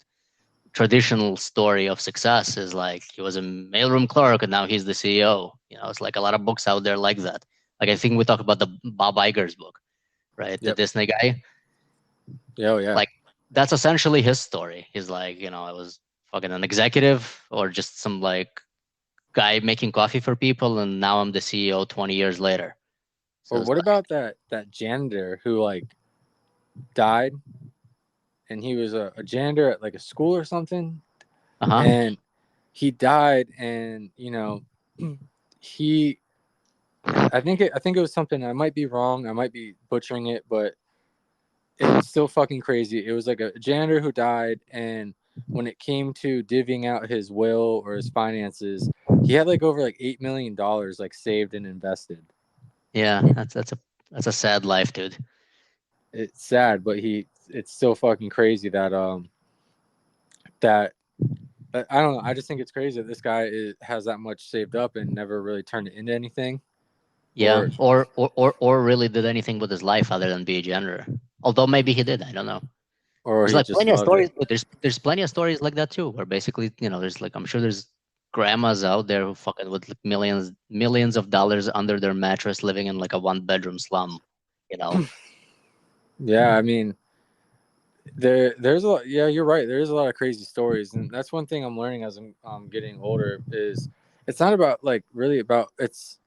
traditional story of success is like he was a mailroom clerk and now he's the CEO. It's like a lot of books out there like that. Like I think we talked about the Bob Iger's book, right? The Yep. Disney guy. Oh yeah. Like that's essentially his story. He's like, I was fucking an executive or just some like guy making coffee for people, and now I'm the CEO 20 years later. So Or it's what like, about that janitor who died, and he was a janitor at like a school or something, uh-huh. and he died, and he, I think it was something. I might be wrong. I might be butchering it, but it's still fucking crazy. It was like a janitor who died, and when it came to divvying out his will or his finances, he had like over like $8 million like saved and invested. Yeah, that's a sad life, dude. It's sad, but it's still fucking crazy that I don't know. I just think it's crazy that this guy has that much saved up and never really turned it into anything, Yeah, or or really did anything with his life other than be a janitor. Although maybe he did, I don't know. There's he like just plenty of loved it. stories. But there's plenty of stories like that too, where basically, there's like I'm sure there's grandmas out there who fucking with like millions of dollars under their mattress, living in like a 1-bedroom slum. You know. Yeah, I mean, there's a lot. Yeah, you're right. There's a lot of crazy stories, and that's one thing I'm learning as I'm getting older is it's not about like really about it's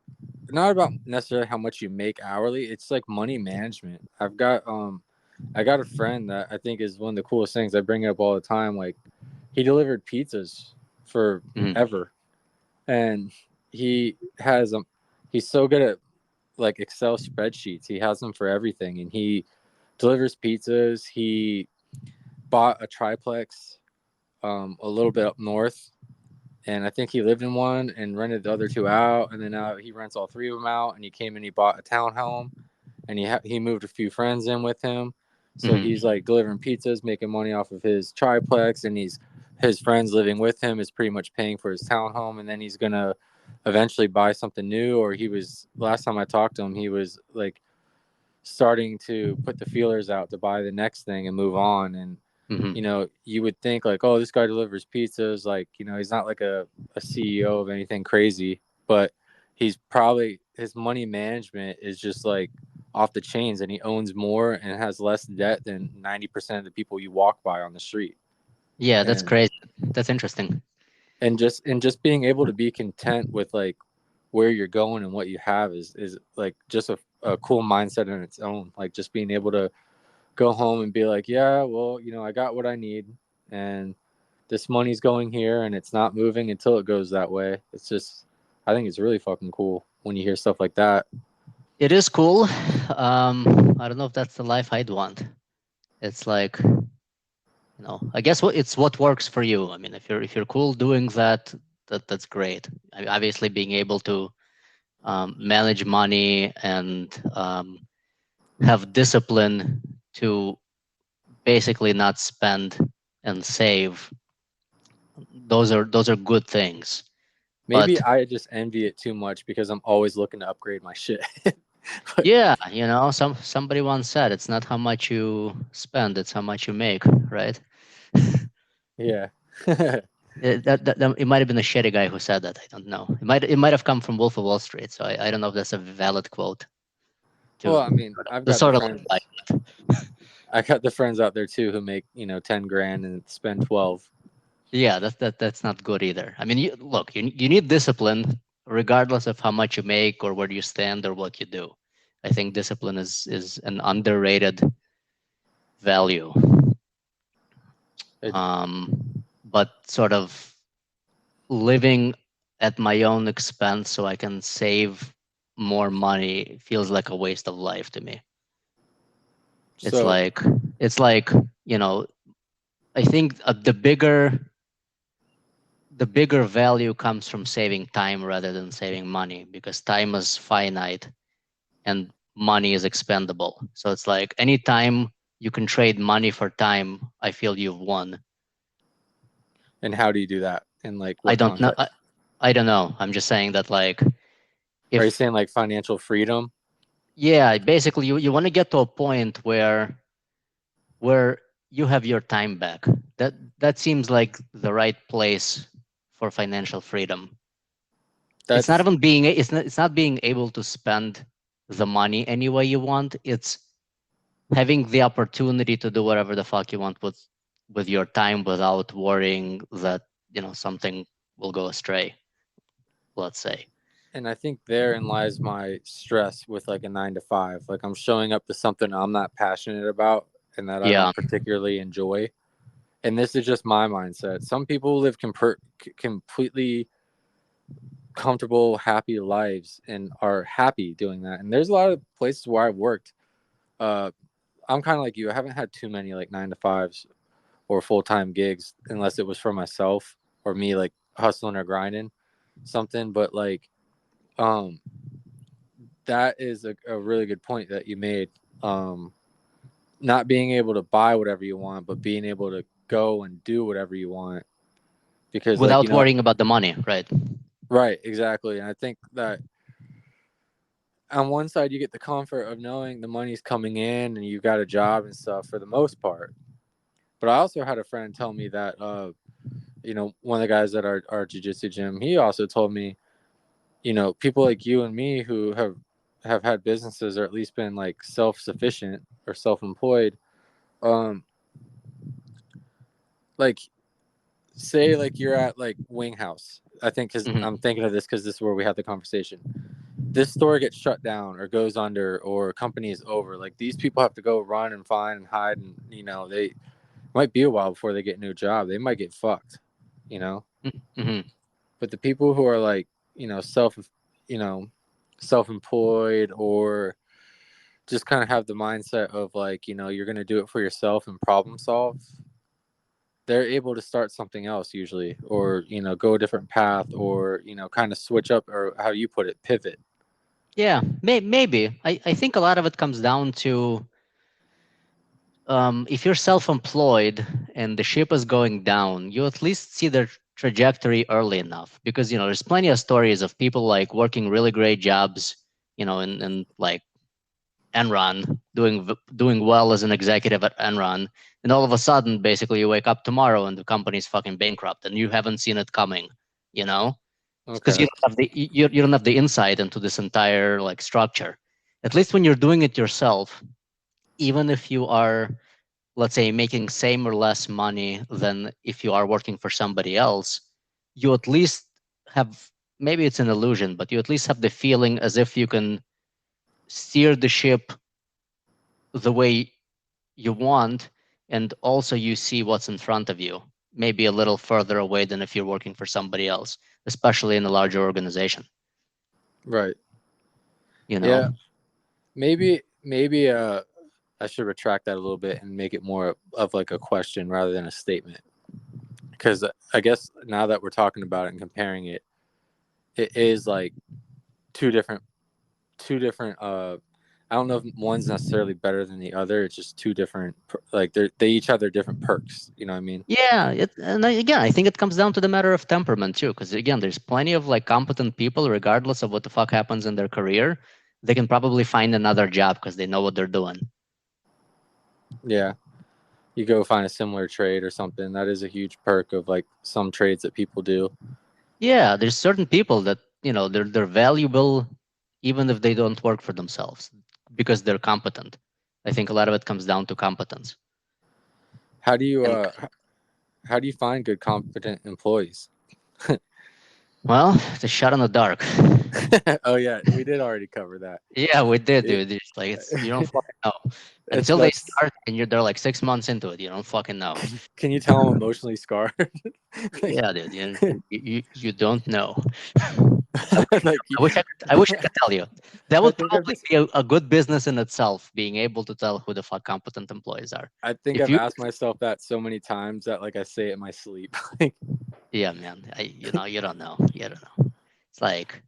not about necessarily how much you make hourly. It's like money management. I got a friend that I think is one of the coolest things. I bring it up all the time. Like he delivered pizzas Mhm. forever, and he has he's so good at like Excel spreadsheets. He has them for everything, and he delivers pizzas. He bought a triplex a little bit up north, and I think he lived in one and rented the other two out, and then now he rents all three of them out. And he came and he bought a townhome, and he moved a few friends in with him. So Mhm. he's like delivering pizzas, making money off of his triplex, and his friends living with him is pretty much paying for his townhome, and then he's gonna eventually buy something new. Or he was last time I talked to him, he was like starting to put the feelers out to buy the next thing and move on. And Mhm. you would think like, oh, this guy delivers pizzas, like, he's not like a CEO of anything crazy, but he's probably his money management is just like off the chains, and he owns more and has less debt than 90% of the people you walk by on the street. Yeah, that's And crazy. That's interesting. just being able to be content with like where you're going and what you have is like just a cool mindset in its own. Like just being able to go home and be like, yeah, well, I got what I need, and this money's going here, and it's not moving until it goes that way. It's just, I think it's really fucking cool when you hear stuff like that. It is cool. I don't know if that's the life I'd want. It's like, I guess it's what works for you. I mean, if you're cool doing that, that's great. Obviously, being able to manage money and have discipline to basically not spend and save, those are good things. Maybe But I just envy it too much because I'm always looking to upgrade my shit. But yeah, somebody once said it's not how much you spend, it's how much you make, right? yeah. It might have been a shitty guy who said that. I don't know. It might have come from Wolf of Wall Street. So I don't know if that's a valid quote. Well, To I mean, I've the got the sort of friends. I got the friends out there too who make 10 grand and spend 12. Yeah, that's not good either. I mean, look, you need discipline regardless of how much you make or where you stand or what you do. I think discipline is an underrated value. It, But sort of living at my own expense so I can save more money feels like a waste of life to me. It's so, like it's like, you know, I think the bigger value comes from saving time rather than saving money, because time is finite and money is expendable. So it's like anytime you can trade money for time, I feel you've won. and how do you do that? In like I what don't know. context? I don't know. I'm just saying that, like, Are you if, saying like financial freedom? yeah, basically you want to get to a point where you have your time back. That seems like the right place for financial freedom. It's not That's even being it's not being able to spend the money any way you want. It's having the opportunity to do whatever the fuck you want with your time without worrying that, something will go astray, let's say. and I think therein lies my stress with like a 9 to 5. Like I'm showing up to something I'm not passionate about and that I Yeah. don't particularly enjoy. And this is just my mindset. Some people live completely comfortable, happy lives and are happy doing that. And there's a lot of places where I've worked. Uh, I'm kind of like you. I haven't had too many like 9 to 5s or full time gigs unless it was for myself or me like hustling or grinding something. But like, um, that is a really good point that you made. Um, not being able to buy whatever you want, but being able to go and do whatever you want. Because, like, Without worrying about the money, right? right, exactly. And I think that on one side, you get the comfort of knowing the money's coming in and you got a job and stuff for the most part. But I also had a friend tell me that, one of the guys at our jiu-jitsu gym, he also told me, people like you and me who have had businesses or at least been like self-sufficient or self-employed, um, like say like you're at like Wing House. I think because I'm Hmm. thinking of this because this is where we had the conversation. This store gets shut down or goes under or company is over. Like these people have to go run and find and hide, and they might be a while before they get a new job. They might get fucked, you know. Hmm. But the people who are like self, you know, self-employed or just kind of have the mindset of like you're gonna do it for yourself and problem solve, they're able to start something else usually, or go a different path, or kind of switch up, or how you put it, pivot. Yeah, maybe. I think a lot of it comes down to, if you're self-employed and the ship is going down, you at least see the trajectory early enough, because there's plenty of stories of people like working really great jobs, in like Enron, doing well as an executive at Enron, and all of a sudden, basically, you wake up tomorrow and the company's fucking bankrupt, and you haven't seen it coming, you know, because Okay. you don't have the insight into this entire like structure. At least when you're doing it yourself, even if you are, let's say, making same or less money than if you are working for somebody else, you at least have, maybe it's an illusion, but you at least have the feeling as if you can steer the ship the way you want, and also you see what's in front of you, maybe a little further away than if you're working for somebody else, especially in a larger organization, Right. you know? Yeah. Maybe I should retract that a little bit and make it more of like a question rather than a statement, because I guess now that we're talking about it and comparing it, it is like two different I don't know if one's necessarily better than the other. It's just two different, like they each have their different perks, you know what I mean? Yeah, again, I think it comes down to the matter of temperament too, because again, there's plenty of like competent people, regardless of what the fuck happens in their career, they can probably find another job because they know what they're doing. Yeah, you go find a similar trade or something. That is a huge perk of like some trades that people do. Yeah, there's certain people that, they're valuable even if they don't work for themselves because they're competent. I think a lot of it comes down to competence. How do you And how do you find good, competent employees? Well, it's a shot in the dark. Oh yeah, we did already cover that. Yeah, we did, It, dude. It's like it's you don't fucking know it's until they that's. start, and they're like 6 months into it. You don't fucking know. Can you tell I'm emotionally scarred? Like, Yeah, dude. You don't know. like I wish I could tell you. That I would think I've probably just be a good business in itself, being able to tell who the fuck competent employees are. I think If I've you, asked myself that so many times that like I say it in my sleep. Like, yeah, man, you don't know. You don't know. It's like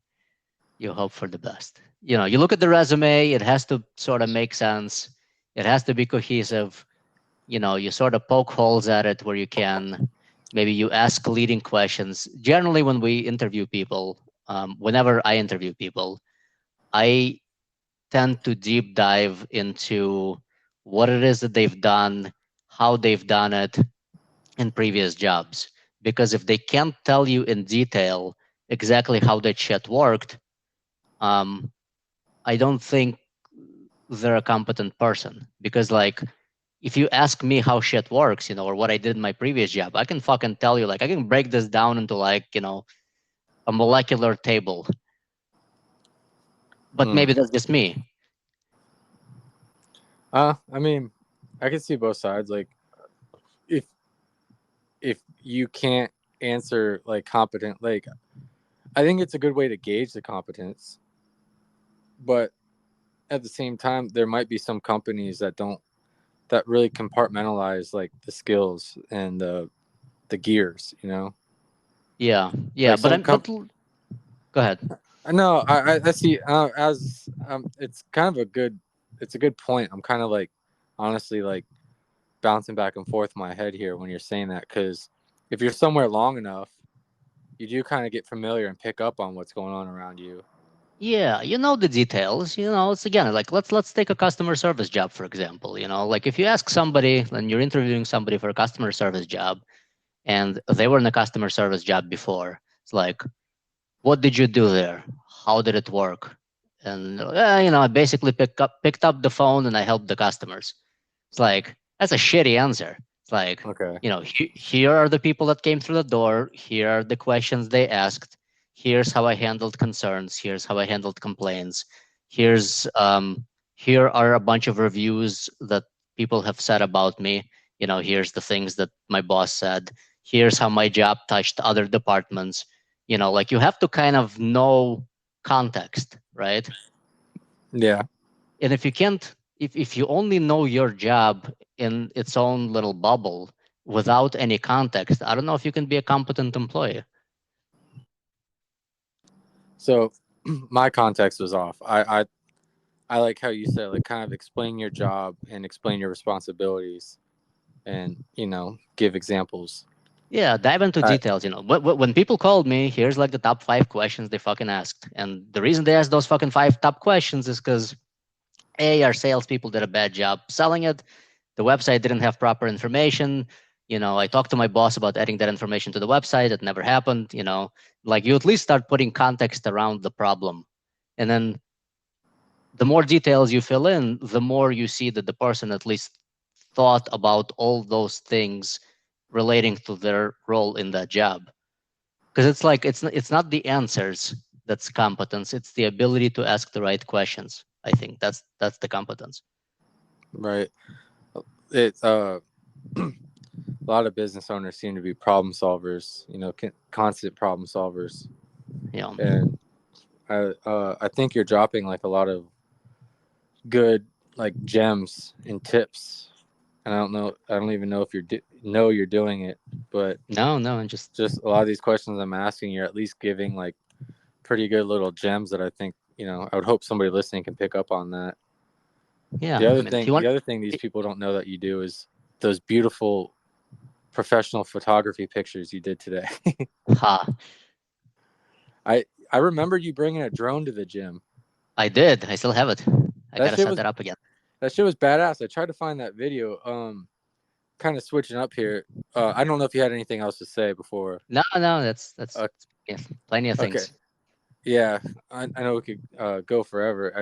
you hope for the best. You look at the resume, it has to sort of make sense. It has to be cohesive. You sort of poke holes at it where you can. Maybe you ask leading questions. Generally, when we interview people, whenever I interview people, I tend to deep dive into what it is that they've done, how they've done it in previous jobs. Because if they can't tell you in detail exactly how that shit worked, um, I don't think they're a competent person. Because, like, if you ask me how shit works, or what I did in my previous job, I can fucking tell you, like, I can break this down into, like, a molecular table. But mm. maybe that's just me. I mean, I can see both sides. Like, if if you can't answer like competent, like I think it's a good way to gauge the competence, but at the same time, there might be some companies that don't that really compartmentalize like the skills and the gears. Yeah, yeah. Like But some I'm. But go ahead. No, I see. As it's kind of it's a good point. I'm kind of like, honestly, like bouncing back and forth in my head here when you're saying that, because if you're somewhere long enough, you do kind of get familiar and pick up on what's going on around you. Yeah, you know the details. It's again like let's take a customer service job for example. Like if you ask somebody and you're interviewing somebody for a customer service job, and they were in a customer service job before, it's like, what did you do there? How did it work? And I basically picked up the phone and I helped the customers. It's like that's a shitty answer. It's like, Okay. here are the people that came through the door. Here are the questions they asked. Here's how I handled concerns. Here's how I handled complaints. Here are a bunch of reviews that people have said about me. Here's the things that my boss said. Here's how my job touched other departments. Like you have to kind of know context, right? Yeah. And if you can't, if you only know your job in its own little bubble without any context, I don't know if you can be a competent employee. So my context was off. I like how you said like kind of explain your job and explain your responsibilities and give examples. Yeah, dive into I details. When people called me, here's like the top 5 questions they fucking asked, and the reason they asked those fucking 5 top questions is because our salespeople did a bad job selling it. The website didn't have proper information. I talked to my boss about adding that information to the website. It never happened. Like you at least start putting context around the problem. And then the more details you fill in, the more you see that the person at least thought about all those things relating to their role in that job. Because it's like it's not the answers that's competence, it's the ability to ask the right questions. I think that's the competence. right. It's a lot of business owners seem to be problem solvers, constant problem solvers. Yeah. And I think you're dropping like a lot of good like gems and tips. And I don't even know if know you're doing it, but No, and just just a lot of these questions I'm asking, you're at least giving like pretty good little gems that I think, I would hope somebody listening can pick up on that. yeah. The I other mean, if thing, you want, the other thing these people don't know that you do is those beautiful professional photography pictures you did today. ha, I remember you bringing a drone to the gym. I did. I still have it. I That gotta shit set was that up again. that shit was badass. I tried to find that video. Kind of switching up here. I don't know if you had anything else to say before. No, that's Uh, yeah, plenty of okay. things. Yeah, I know we could go forever.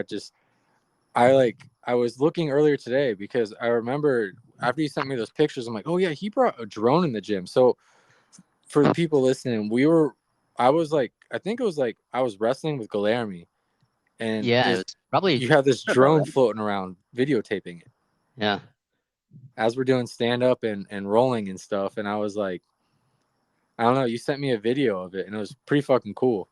I was looking earlier today because I remember after you sent me those pictures, I'm like, oh yeah, he brought a drone in the gym. So for the people listening, I was like, I think it was like I was wrestling with Guillermo, and Yeah, it was probably you have this about drone that. floating around videotaping it Yeah. as we're doing stand up and rolling and stuff. And I was like, I don't know, you sent me a video of it and it was pretty fucking cool.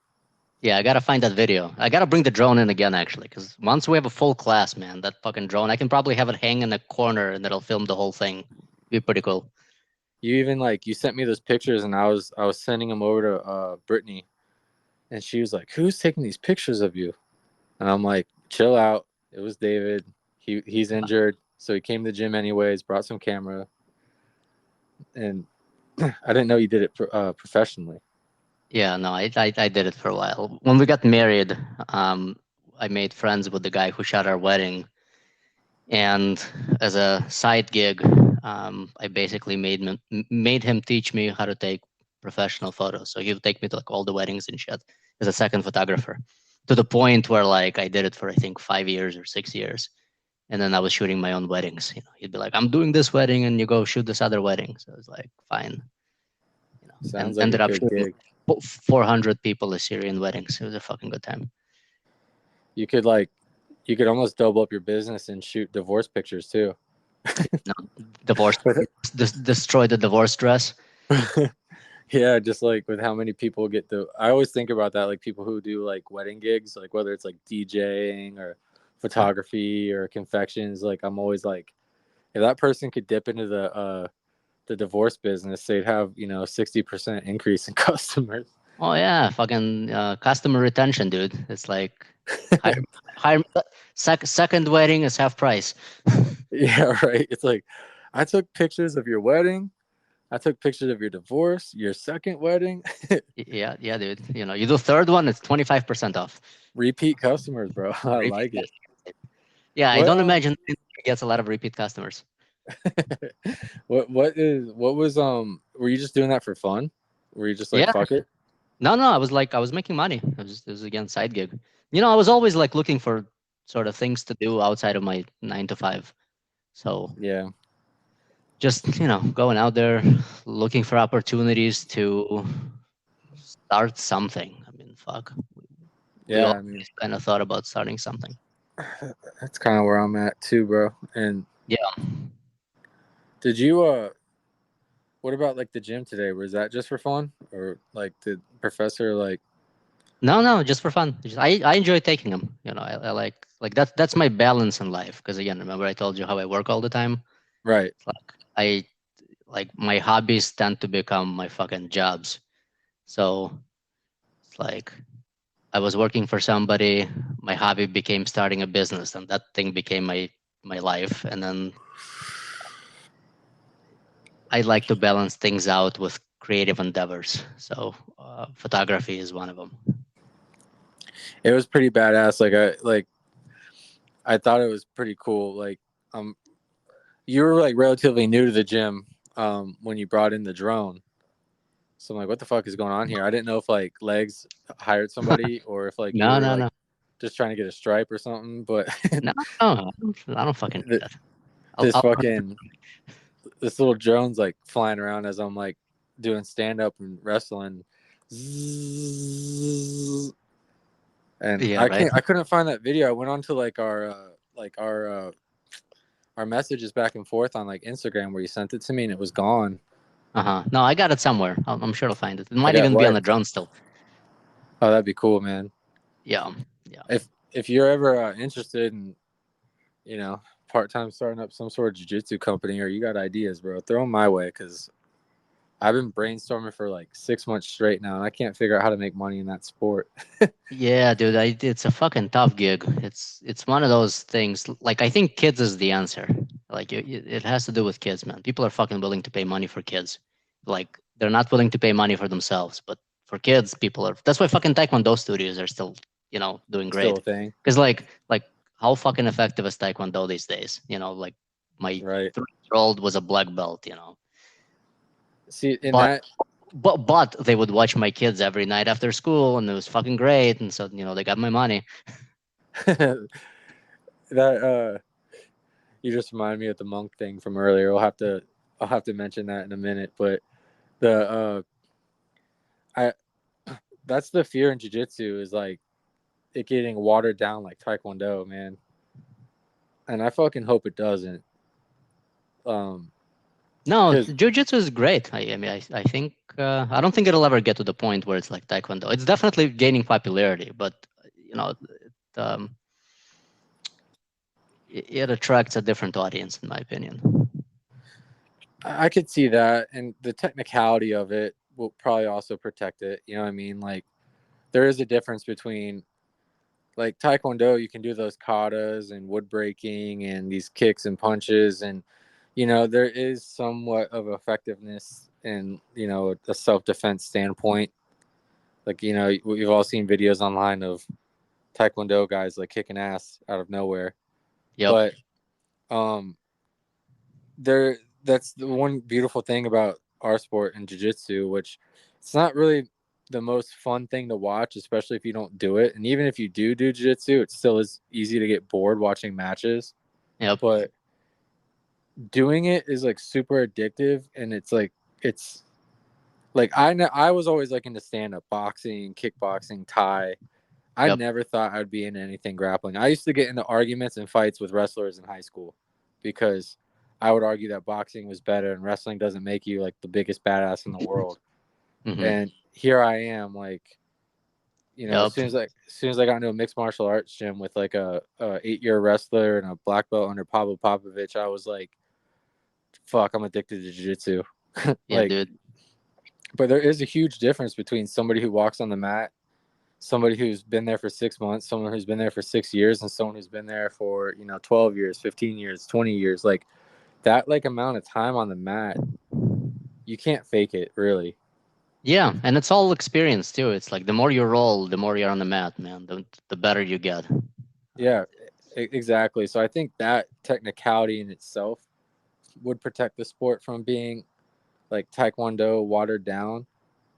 Yeah, I gotta find that video. I gotta bring the drone in again, actually, because once we have a full class, man, that fucking drone, I can probably have it hang in a corner and it'll film the whole thing. Be pretty cool. You even like you sent me those pictures and I was sending them over to Brittany, and she was like, who's taking these pictures of you? And I'm like, chill out. It was David. He's injured, so he came to the gym anyways. Brought some camera, and I didn't know you did it professionally. Yeah, no, I did it for a while. When we got married, I made friends with the guy who shot our wedding, and as a side gig, I basically made him teach me how to take professional photos. So he would take me to like all the weddings and shit as a second photographer, to the point where like I did it for I think 5 years or 6 years, and then I was shooting my own weddings. You know, he'd be like, "I'm doing this wedding, and you go shoot this other wedding." So I was like, "Fine," you know, and Sounds like a ended up good shooting gig. 400 people Assyrian weddings. It was a fucking good time. You could like you could almost double up your business and shoot divorce pictures too. No, divorce, destroy the divorce dress. Yeah, just like with how many people get the. I always think about that, like people who do like wedding gigs, like whether it's like DJing or photography or confections. Like I'm always like, if that person could dip into the divorce business, they'd have 60% increase in customers. Oh yeah, fucking customer retention, dude. It's like higher, higher second wedding is half price. Yeah, right. It's like I took pictures of your wedding. I took pictures of your divorce, your second wedding. Yeah, yeah, dude. You know, you do third one, it's 25% off. Repeat customers, bro. I Repeat like it. customers. Yeah, I What don't imagine it gets a lot of repeat customers. what was were you just doing that for fun? Were you just like Yeah, fuck it? no, I was making money. It was again side gig. You know, I was always like looking for sort of things to do outside of my 9 to 5. So Yeah. just going out there looking for opportunities to start something. I mean, fuck, we Yeah, all I mean kind of thought about starting something. that's kind of where I'm at too, bro. And Yeah. did you what about like the gym today? Was that just for fun or like did professor like No, no, just for fun. I enjoy taking them. You know, I like that's my balance in life. Because again, remember I told you how I work all the time. right? It's like I like my hobbies tend to become my fucking jobs. So it's like I was working for somebody, my hobby became starting a business, and that thing became my life. And then I like to balance things out with creative endeavors. So photography is one of them. It was pretty badass. I thought it was pretty cool. Like um you were like relatively new to the gym when you brought in the drone. So I'm like, what the fuck is going on here? I didn't know if like Legs hired somebody or if like you No, were no, like no, just trying to get a stripe or something. But no, no. I don't fucking do that. this I'll fucking this little drone's like flying around as I'm like doing stand up and wrestling. Zzz. And yeah, right. I couldn't find that video. I went on to our messages back and forth on like Instagram where you sent it to me and it was gone. Uh-huh. No, I got it somewhere. I'm sure I'll find it. It I might got even be on what? the drone still. Oh, that'd be cool, man. Yeah, yeah. If you're ever interested in part time starting up some sort of jiu-jitsu company or you got ideas, bro, throw them my way because I've been brainstorming for like 6 months straight now and I can't figure out how to make money in that sport. Yeah, dude, it's a fucking tough gig. It's one of those things. Like I think kids is the answer. Like it has to do with kids, man. People are fucking willing to pay money for kids. Like they're not willing to pay money for themselves, but for kids, people are. That's why fucking Taekwondo studios are still, doing Still great. a thing, Because like how fucking effective is Taekwondo these days? You know, like my right? 3-year-old was a black belt. See, in But that but they would watch my kids every night after school, and it was fucking great. And so they got my money. that You just remind me of the monk thing from earlier. I'll have to mention that in a minute. But the I that's the fear in jiu-jitsu is like it getting watered down like taekwondo, man. And I fucking hope it doesn't. Um, No, because jiu-jitsu is great. I mean, I think I don't think it'll ever get to the point where it's like taekwondo. It's definitely gaining popularity, but you know, um, it attracts a different audience, in my opinion. I could see that, and the technicality of it will probably also protect it. You know what I mean? Like there is a difference between like taekwondo, you can do those katas and wood breaking and these kicks and punches, and you know there is somewhat of effectiveness in a self-defense standpoint. Like we've all seen videos online of taekwondo guys like kicking ass out of nowhere, Yep, but um there that's the one beautiful thing about our sport and jiu-jitsu, which it's not really the most fun thing to watch, especially if you don't do it. And even if you do jiu-jitsu, it still is easy to get bored watching matches. yep, But doing it is like super addictive, and it's like I know I was always like into stand-up boxing, kickboxing, Thai. I yep. never thought I'd be in anything grappling. I used to get into arguments and fights with wrestlers in high school because I would argue that boxing was better and wrestling doesn't make you like the biggest badass in the world. Mm-hmm. And here I am, like, Yep. as soon as I got into a mixed martial arts gym with like a 8-year wrestler and a black belt under Pablo Popovich, I was like, fuck, I'm addicted to jiu-jitsu. Yeah, Like, dude. but there is a huge difference between somebody who walks on the mat, somebody who's been there for 6 months, someone who's been there for 6 years, and someone who's been there for 12 years, 15 years, 20 years. Like that, like amount of time on the mat, you can't fake it, really. Yeah, and it's all experience too. It's like the more you roll, the more you're on the mat, man. The better you get. Yeah, exactly. So I think that technicality in itself would protect the sport from being like taekwondo watered down.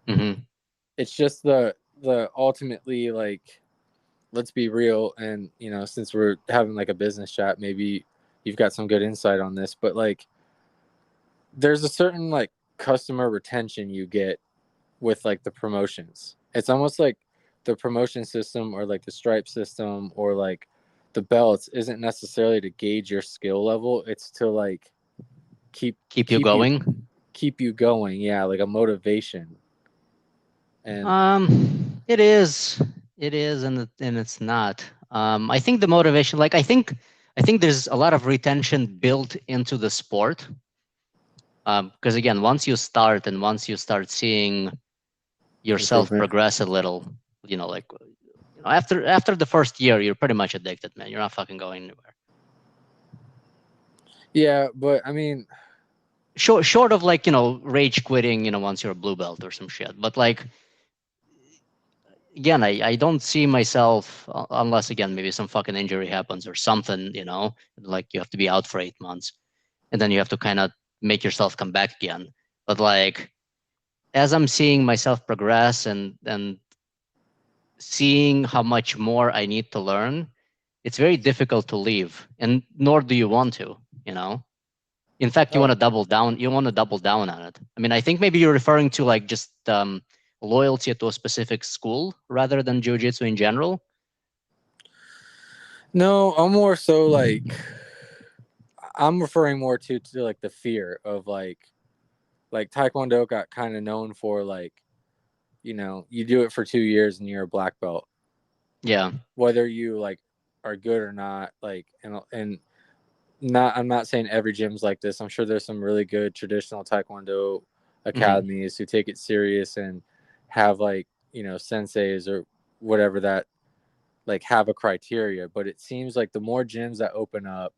Mm-hmm. It's just the ultimately, like, let's be real, and since we're having like a business chat, maybe you've got some good insight on this, but like there's a certain like customer retention you get with like the promotions. It's almost like the promotion system or like the stripe system or like the belts isn't necessarily to gauge your skill level. It's to like keep Keep you keep you going. keep you going. Yeah, like a motivation. And It is. It is, and it's not. I think the motivation, like I think there's a lot of retention built into the sport. Because again, once you start and once you start seeing yourself improvement. progress a little, like after the first year, you're pretty much addicted, man. You're not fucking going anywhere. Yeah, but I mean, Short of like rage quitting, once you're a blue belt or some shit. But like again, I don't see myself unless again maybe some fucking injury happens or something, like you have to be out for 8 months and then you have to kind of make yourself come back again. But like as I'm seeing myself progress and seeing how much more I need to learn, it's very difficult to leave, and nor do you want to, you know. In fact, you want oh to double down. You want to double down on it. I mean, I think maybe you're referring to like just loyalty to a specific school rather than jujitsu in general. no, I'm more so like I'm referring more to like the fear of like Taekwondo got kind of known for like you do it for 2 years and you're a black belt, Yeah. whether you like are good or not. Like and not I'm not saying every gym's like this. I'm sure there's some really good traditional Taekwondo Hmm. academies who take it serious and have like senseis or whatever that like have a criteria. But it seems like the more gyms that open up,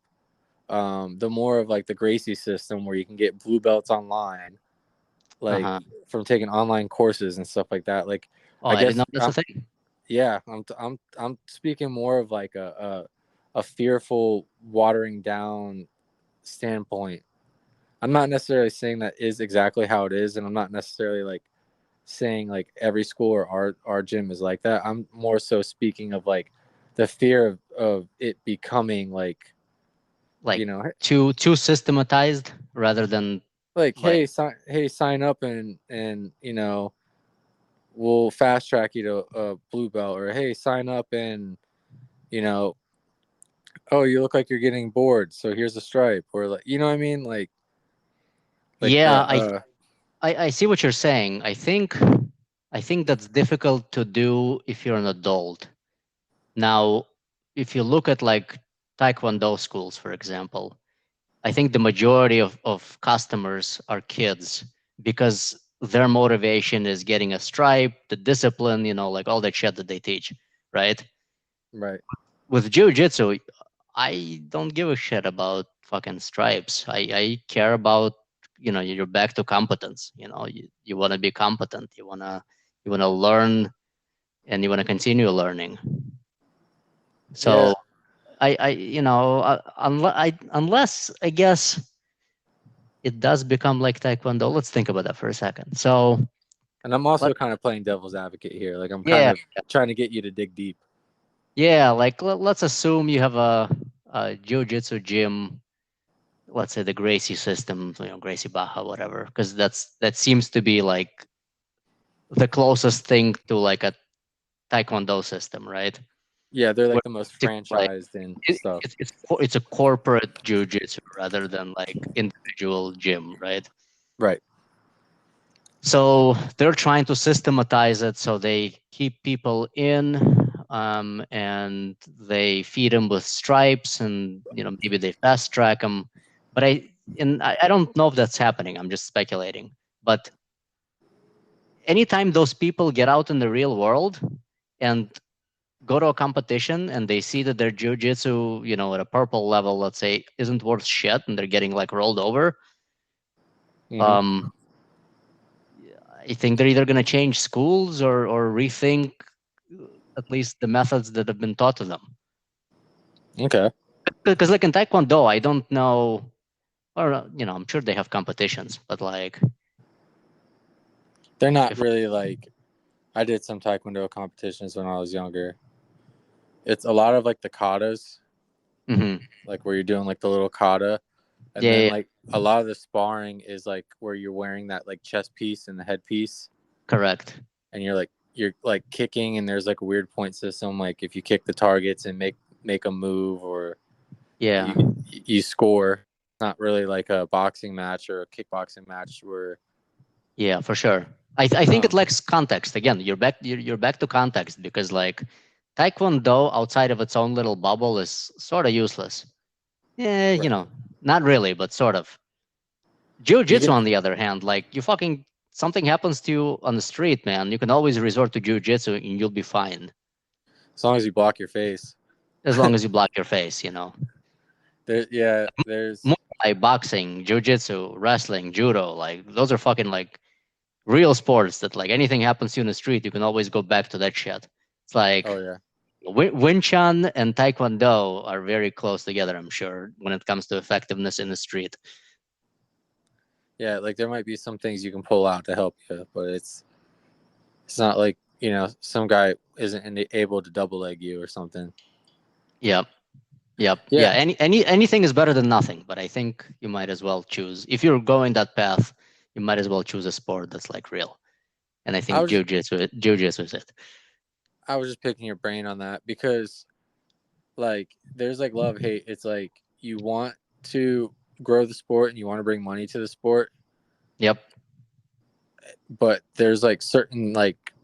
the more of like the Gracie system where you can get blue belts online, Uh like huh. from taking online courses and stuff like that. Like, Oh, I I didn't know guess, that's a thing. yeah, I'm speaking more of like a fearful watering down standpoint. I'm not necessarily saying that is exactly how it is, and I'm not necessarily like saying like every school or our gym is like that. I'm more so speaking of like the fear of it becoming like you know, too systematized rather than like, like hey, sign up and you know, we'll fast track you to a blue belt, or hey, sign up and you know, oh, you look like you're getting bored, so here's a stripe, or like, you know what I mean, like yeah, the I see what you're saying. I think that's difficult to do if you're an adult. Now, if you look at like Taekwondo schools, for example, I think the majority of customers are kids because their motivation is getting a stripe, the discipline, you know, like all that shit that they teach, right? right. With jiu-jitsu, I don't give a shit about fucking stripes. I care about, you know, you're back to competence. You know, you want to be competent. You wanna learn and you want to continue learning. Yeah, So I you know, unless I guess it does become like Taekwondo. Let's think about that for a second. So and I'm let also kind of playing devil's advocate here. Like I'm kind yeah, of trying to get you to dig deep. yeah, like let's assume you have a jiu-jitsu gym, let's say the Gracie system, you know, Gracie Baja, whatever, because that seems to be like the closest thing to like a Taekwondo system, right? Yeah, they're Where like the most like franchised and stuff. it's a corporate jiu-jitsu rather than like individual gym, right? Right. So they're trying to systematize it so they keep people in, and they feed them with stripes, and you know maybe they fast track them. But I don't know if that's happening. I'm just speculating. But anytime those people get out in the real world and go to a competition and they see that their jiu-jitsu, you know, at a purple level, let's say, isn't worth shit, and they're getting like rolled over, Hmm. um, I think they're either going to change schools or rethink at least the methods that have been taught to them. Okay. Because like in Taekwondo, I don't know, or you know, I'm sure they have competitions, but like They're not if really like I did some taekwondo competitions when I was younger. It's a lot of like the katas, mhm. like where you're doing like the little kata, and Yeah, then yeah, like a lot of the sparring is like where you're wearing that like chest piece and the headpiece, correct. and you're like kicking, and there's like a weird point system. Like if you kick the targets and make a move, or Yeah, you score. Not really like a boxing match or a kickboxing match where yeah, for sure. I think it um lacks context. Again, you're back to context because like Taekwondo outside of its own little bubble is sort of useless. Yeah, you right. know, not really, but sort of. Jiu-jitsu, Even on the other hand, like you fucking something happens to you on the street, man, you can always resort to jiu-jitsu and you'll be fine as long as you block your face. as long as you block your face, you know. Yeah, there's Muay Thai, boxing, jiu-jitsu, wrestling, judo, like those are fucking like real sports that like anything happens to you in the street, you can always go back to that shit. It's oh like yeah. Wing Chun and Taekwondo are very close together, I'm sure, when it comes to effectiveness in the street. Yeah, like there might be some things you can pull out to help you, but it's not like, you know, some guy isn't able to double leg you or something. Yep. Yep. Yeah. Yeah, Anything is better than nothing, but I think you might as well choose if you're going that path. You might as well choose a sport that's like real. And I I think was jujitsu is it. I was just picking your brain on that because like there's like love hate. It's like you want to grow the sport and you want to bring money to the sport, Yep. but there's like certain like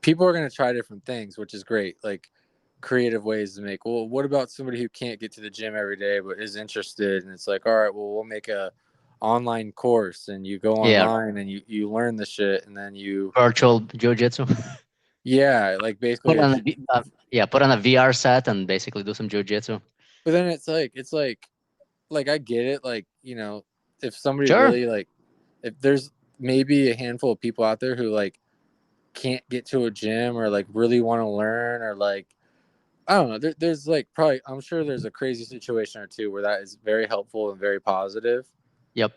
people are going to try different things, which is great. Like creative ways to make. Well, what about somebody who can't get to the gym every day but is interested? And it's like, all right, well, we'll make a online course, and you go Yeah. online and you learn the shit, and then you Virtual jujitsu. yeah, like Put basically on yeah, put on a VR set and basically do some jujitsu. but then it's like I get it. Like you know, if somebody Sure. really like, if there's maybe a handful of people out there who like can't get to a gym or like really want to learn or like I don't know. There's like probably I'm sure there's a crazy situation or two where that is very helpful and very positive. Yep.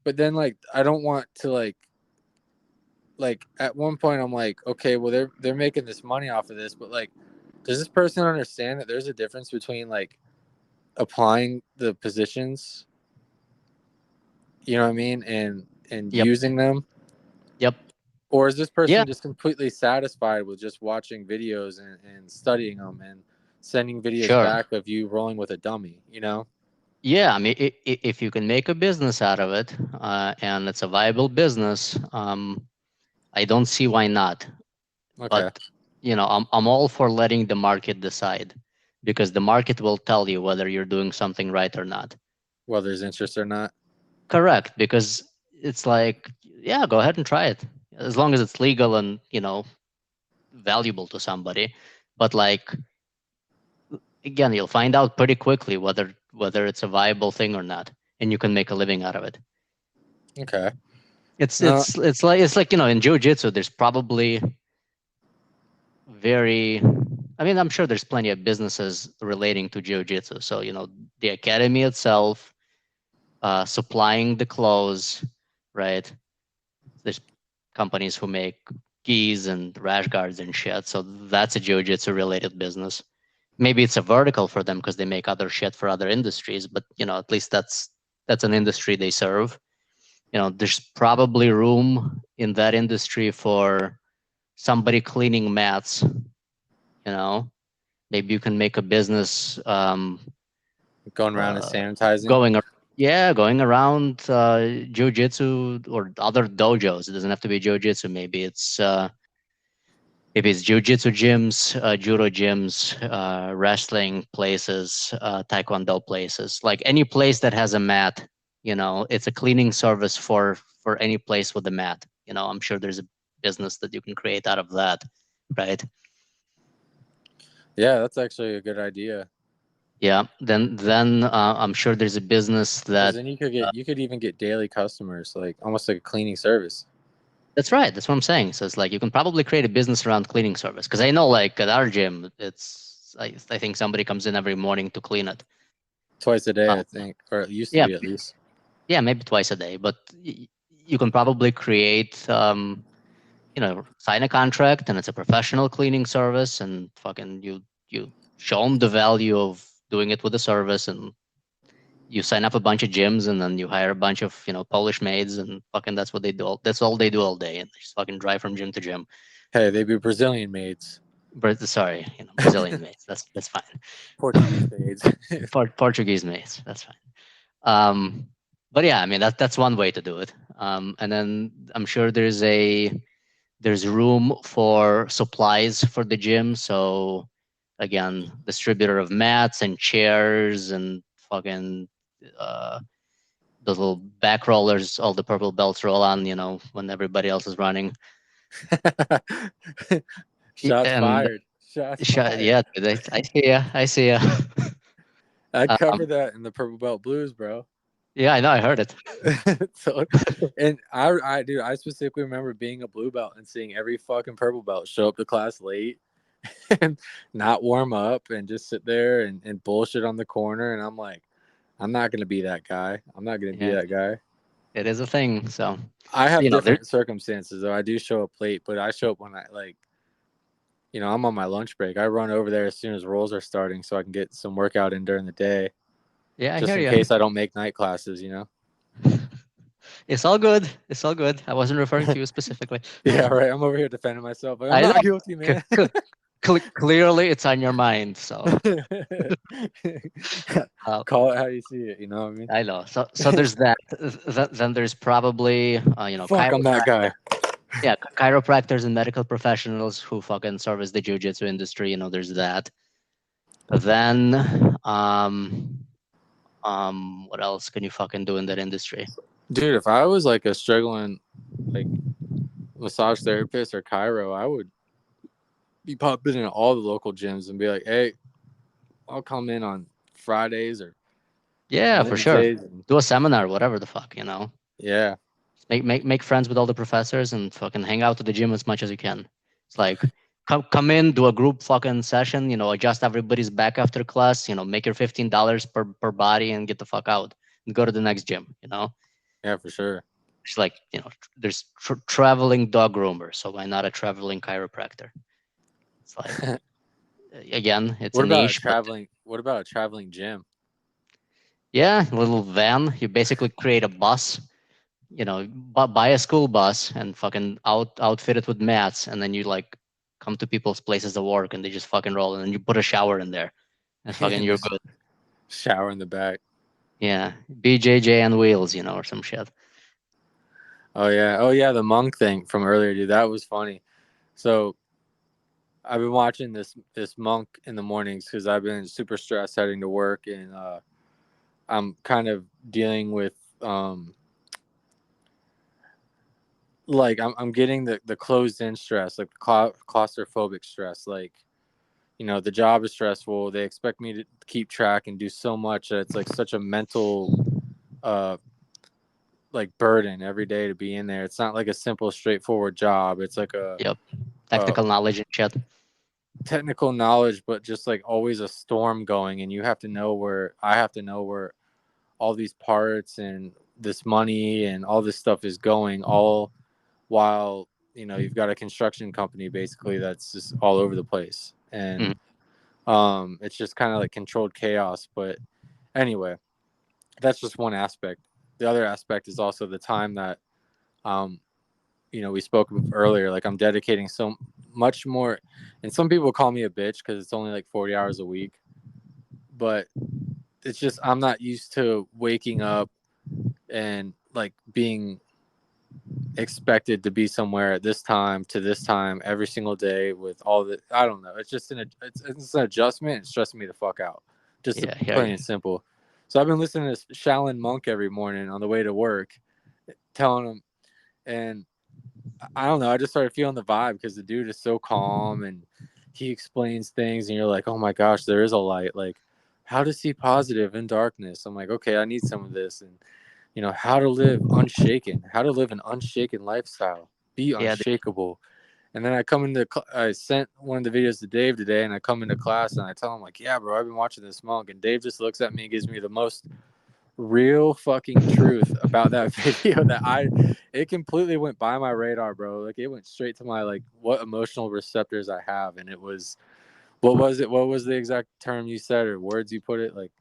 But then like I don't want to like at one point I'm like, okay, well they're making this money off of this, but like does this person understand that there's a difference between like applying the positions, you know what I mean, and Yep. using them? Yep. Or is this Yeah. person just completely satisfied with just watching videos and studying them and sending videos Sure. back of you rolling with a dummy, you know? Yeah. I mean, if you can make a business out of it, and it's a viable business, I don't see why not. Okay. But I'm all for letting the market decide, because the market will tell you whether you're doing something right or not. Whether there's interest or not. Correct, because it's like, yeah, go ahead and try it as long as it's legal and valuable to somebody. But like, again, you'll find out pretty quickly whether it's a viable thing or not, and you can make a living out of it. Okay. It's No, it's it's like in jiu-jitsu there's probably very, I mean, I'm sure there's plenty of businesses relating to jiu-jitsu. So the academy itself, supplying the clothes, right? There's companies who make gis and rash guards and shit. So that's a jiu-jitsu related business. Maybe it's a vertical for them because they make other shit for other industries, but at least that's an industry they serve. There's probably room in that industry for somebody cleaning mats. Maybe you can make a business, going around and uh, sanitizing. going going around jiu-jitsu or other dojos. It doesn't have to be jiu-jitsu. Maybe it's jiu-jitsu gyms, judo gyms, wrestling places, taekwondo places, like any place that has a mat. It's a cleaning service for any place with a mat. I'm sure there's a business that you can create out of that, right? Yeah, that's actually a good idea. Yeah. Then I'm sure there's a business Because that. then you could even get daily customers, like almost like a cleaning service. That's right. That's what I'm saying. So it's like you can probably create a business around cleaning service. Because I know, like at our gym, I think somebody comes in every morning to clean it. Twice a day, I Um, think, or it used to yeah, be at least. yeah, maybe twice a day. But you can probably create, sign a contract, and it's a professional cleaning service, and fucking you show them the value of doing it with a service, and you sign up a bunch of gyms, and then you hire a bunch of Polish maids, and fucking that's what they do. That's all they do all day, and they just fucking drive from gym to gym. Hey, they be Brazilian maids, Sorry, Brazilian maids. That's fine. Portuguese maids. Portuguese maids. That's fine. But yeah, I mean that's one way to do it. And then I'm sure there's room for supplies for the gym. So again, distributor of mats and chairs and fucking uh, those little back rollers, all the purple belts roll on. When everybody else is running. Shots And fired. Shots fired. yeah, dude, I see ya. I see ya. I'd Um, cover that in the purple belt blues, bro. yeah, I know. I heard it. So, and dude, I specifically remember being a blue belt and seeing every fucking purple belt show up to class late and not warm up and just sit there and bullshit on the corner. And I'm like, I'm not gonna be that guy. I'm not gonna be Yeah, that guy. it is a thing. So I have there. different circumstances though. I do show up late, but I show up when I like, I'm on my lunch break. I run over there as soon as rolls are starting so I can get some workout in during the day, Yeah, I just hear in you. case I don't make night classes. It's all good. It's all good. I wasn't referring to you specifically. Yeah, right. I'm over here defending myself, but I'm I know. not guilty, man. Clearly, it's on your mind. So uh, Call it how you see it. You know what I mean? I know. So there's that. Then there's probably Fuck, I'm that guy. yeah, chiropractors and medical professionals who fucking service the jiu-jitsu industry. There's that. Then what else can you fucking do in that industry? Dude, if I was like a struggling like massage therapist or chiro, I would be popping in all the local gyms and be like, hey, I'll come in on Fridays or Yeah, for sure. Wednesdays. And Do a seminar, whatever the fuck. yeah. Make friends with all the professors and fucking hang out at the gym as much as you can. It's like come in, do a group fucking session, adjust everybody's back after class, make your $15 per body and get the fuck out and go to the next gym. Yeah, for sure. It's like, there's traveling dog groomer, so why not a traveling chiropractor? It's like again, it's a niche, but what about a traveling gym? Yeah, a little van. You basically create a bus, buy a school bus and fucking outfit it with mats, and then you like come to people's places of work and they just fucking roll, and then you put a shower in there, and fucking in you're this good. shower in the back. Yeah, BJJ and wheels, or some shit. Oh yeah, the monk thing from earlier, dude. That was funny. So I've been watching this monk in the mornings because I've been super stressed heading to work, and I'm kind of dealing with like I'm getting the closed in stress, like the claustrophobic stress. Like, the job is stressful. They expect me to keep track and do so much that it's like such a mental uh like burden every day to be in there. It's not like a simple straightforward job. It's like Yep, a technical knowledge and shit. technical knowledge, but just like always a storm going, and you have to know where I have to know where all these parts and this money and all this stuff is going, all while you've got a construction company basically that's just all over the place, and Mm. it's just kind of like controlled chaos. But anyway, that's just one aspect. The other aspect is also the time that um we spoke of earlier. Like, I'm dedicating so much more, and some people call me a bitch because it's only like 40 hours a week, but it's just I'm not used to waking up and like being expected to be somewhere at this time to this time every single day with all the I don't know. It's just it's an adjustment. It's stressing me the fuck out, just Yeah, here plain you. and simple. So I've been listening to Shaolin Monk every morning on the way to work, telling him, and I don't know. I just started feeling the vibe because the dude is so calm and he explains things, and you're like, oh my gosh, there is a light. Like, how to see positive in darkness. I'm like, okay, I need some of this, and how to live unshaken, how to live an unshaken lifestyle, be Yeah, unshakable. And then I sent one of the videos to Dave today, and I come into class and I tell him like, yeah, bro, I've been watching this monk, and Dave just looks at me and gives me the most real fucking truth about that video that it completely went by my radar, bro. Like, it went straight to my like what emotional receptors I have, and it was what was the exact term you said or words you put it like?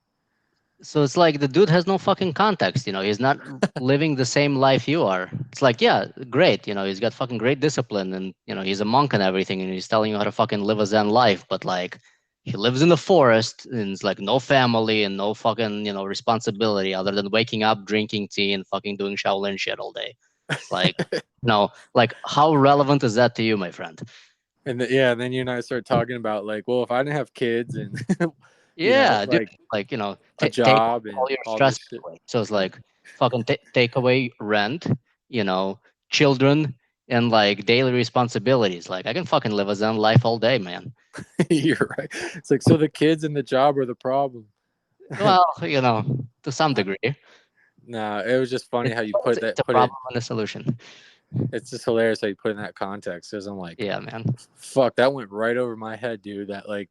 so it's like the dude has no fucking context, he's not living the same life you are. It's like, yeah, great, he's got fucking great discipline, and he's a monk and everything, and he's telling you how to fucking live a zen life, but like he lives in the forest and it's like no family and no fucking responsibility other than waking up, drinking tea, and fucking doing Shaolin shit all day. It's like, no, like how relevant is that to you, my friend? Yeah, and then you and I started talking about like, well, if I didn't have kids and Yeah, dude. like Like, a take job all and your all stress this shit. away. So it's like fucking take away rent, you know, children, and like daily responsibilities. Like I can fucking live a zen life all day, man. You're right. It's like, so the kids and the job are the problem. Well, to some I, degree, nah, it was just funny it's how you it's a put it. problem and a solution. It's just hilarious how you put it in that context. Because I'm like, Yeah, man. fuck, that went right over my head, dude. That like,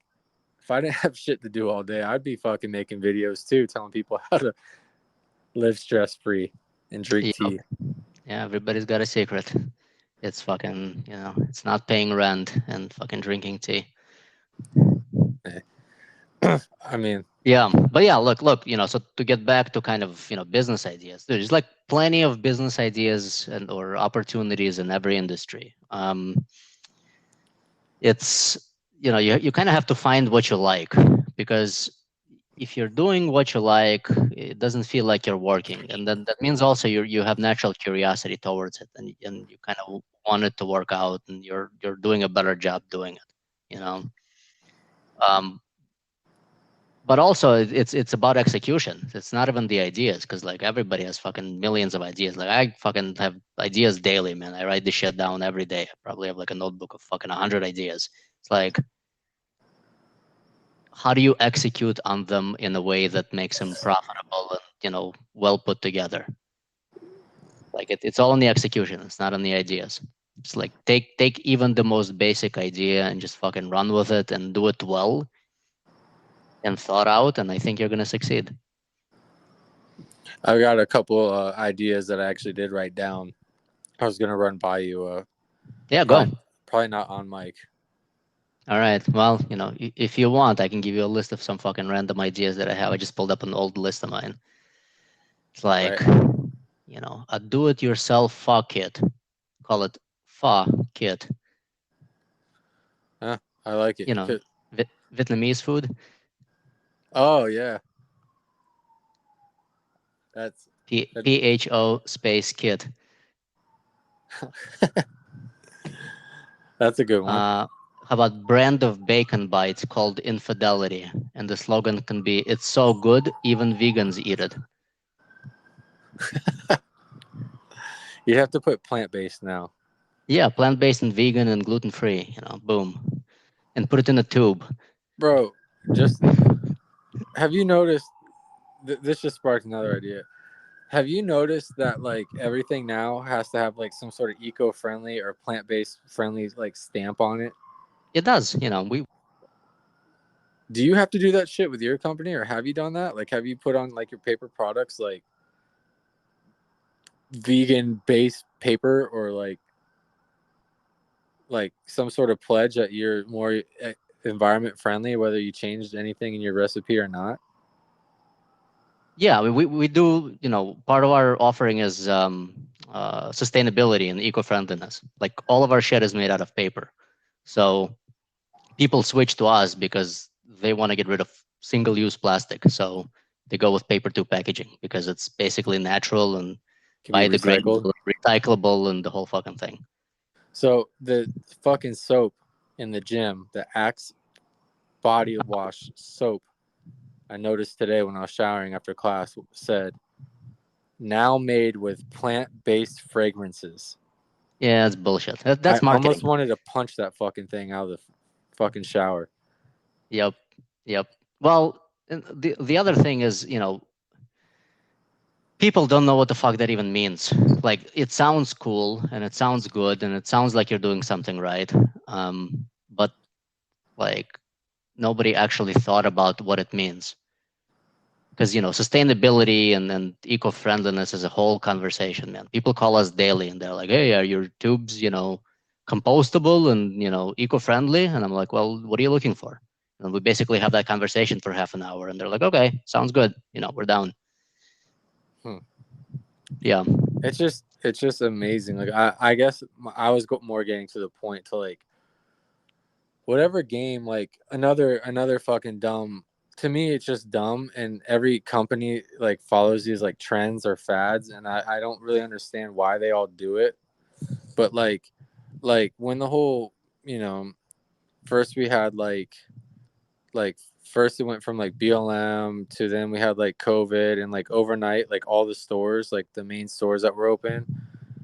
if I didn't have shit to do all day, I'd be fucking making videos too, telling people how to live stress free and drink Yep. tea. Yeah, everybody's got a secret. It's fucking, it's not paying rent and fucking drinking tea. I mean, Yeah, but yeah, look, so to get back to kind of, business ideas, there's like plenty of business ideas and or opportunities in every industry. It's, you kind of have to find what you like, because if you're doing what you like, it doesn't feel like you're working, and then that means also you have natural curiosity towards it, and you kind of want it to work out, and you're doing a better job doing it, you know. Um, but also it's about execution. It's not even the ideas, because like everybody has fucking millions of ideas. Like I fucking have ideas daily, man. I write this shit down every day. I probably have like a notebook of fucking 100 ideas. It's like, how do you execute on them in a way that makes them profitable and well put together? Like it's all in the execution. It's not on the ideas. It's like take even the most basic idea and just fucking run with it and do it well and thought out, and I think you're gonna succeed. I've got a couple ideas that I actually did write down. I was gonna run by you. Yeah, go. Probably probably not on mic. All right. Well, if you want, I can give you a list of some fucking random ideas that I have. I just pulled up an old list of mine. It's Right. like, a do-it-yourself pho kit. Call it pho kit. Huh, I like it. You know, Vietnamese food. Oh yeah, that's that, PHO space kit. that's a good one. How about brand of bacon bites called Infidelity, and the slogan can be "It's so good, even vegans eat it." You have to put plant based now, Yeah, plant-based and vegan and gluten-free. Boom, and put it in a tube. bro. Just have you noticed? This just sparked another idea. Have you noticed that like everything now has to have like some sort of eco-friendly or plant-based friendly like stamp on it? It does. We Do you have to do that shit with your company, or have you done that? Like, have you put on like your paper products like vegan-based paper, or like some sort of pledge that you're more environment friendly, whether you changed anything in your recipe or not? Yeah, we do. Part of our offering is sustainability and eco-friendliness. Like all of our shit is made out of paper, so people switch to us because they want to get rid of single-use plastic. So they go with paper tube packaging because it's basically natural and Can be recycled. biodegradable, recyclable, and the whole fucking thing. So the fucking soap in the gym, the Axe body wash soap, I noticed today when I was showering after class, said now made with plant-based fragrances. Yeah, it's bullshit. I That's almost marketing. wanted to punch that fucking thing out of the fucking shower. Yep, yep. Well, and the other thing is, people don't know what the fuck that even means. Like, it sounds cool and it sounds good and it sounds like you're doing something right. But like, nobody actually thought about what it means. Because sustainability and eco-friendliness is a whole conversation, man. People call us daily and they're like, "Hey, are your tubes compostable and eco-friendly?" And I'm like, "Well, what are you looking for?" And we basically have that conversation for half an hour and they're like, "Okay, sounds good, we're down." Hmm. Yeah. It's just amazing. Like I guess I was more getting to the point to like whatever game, like another fucking dumb, to me it's just dumb, and every company like follows these like trends or fads, and I don't really understand why they all do it. But like when the whole, you know first we had like first it went from like BLM to then we had like COVID, and like overnight like all the stores, like the main stores that were open,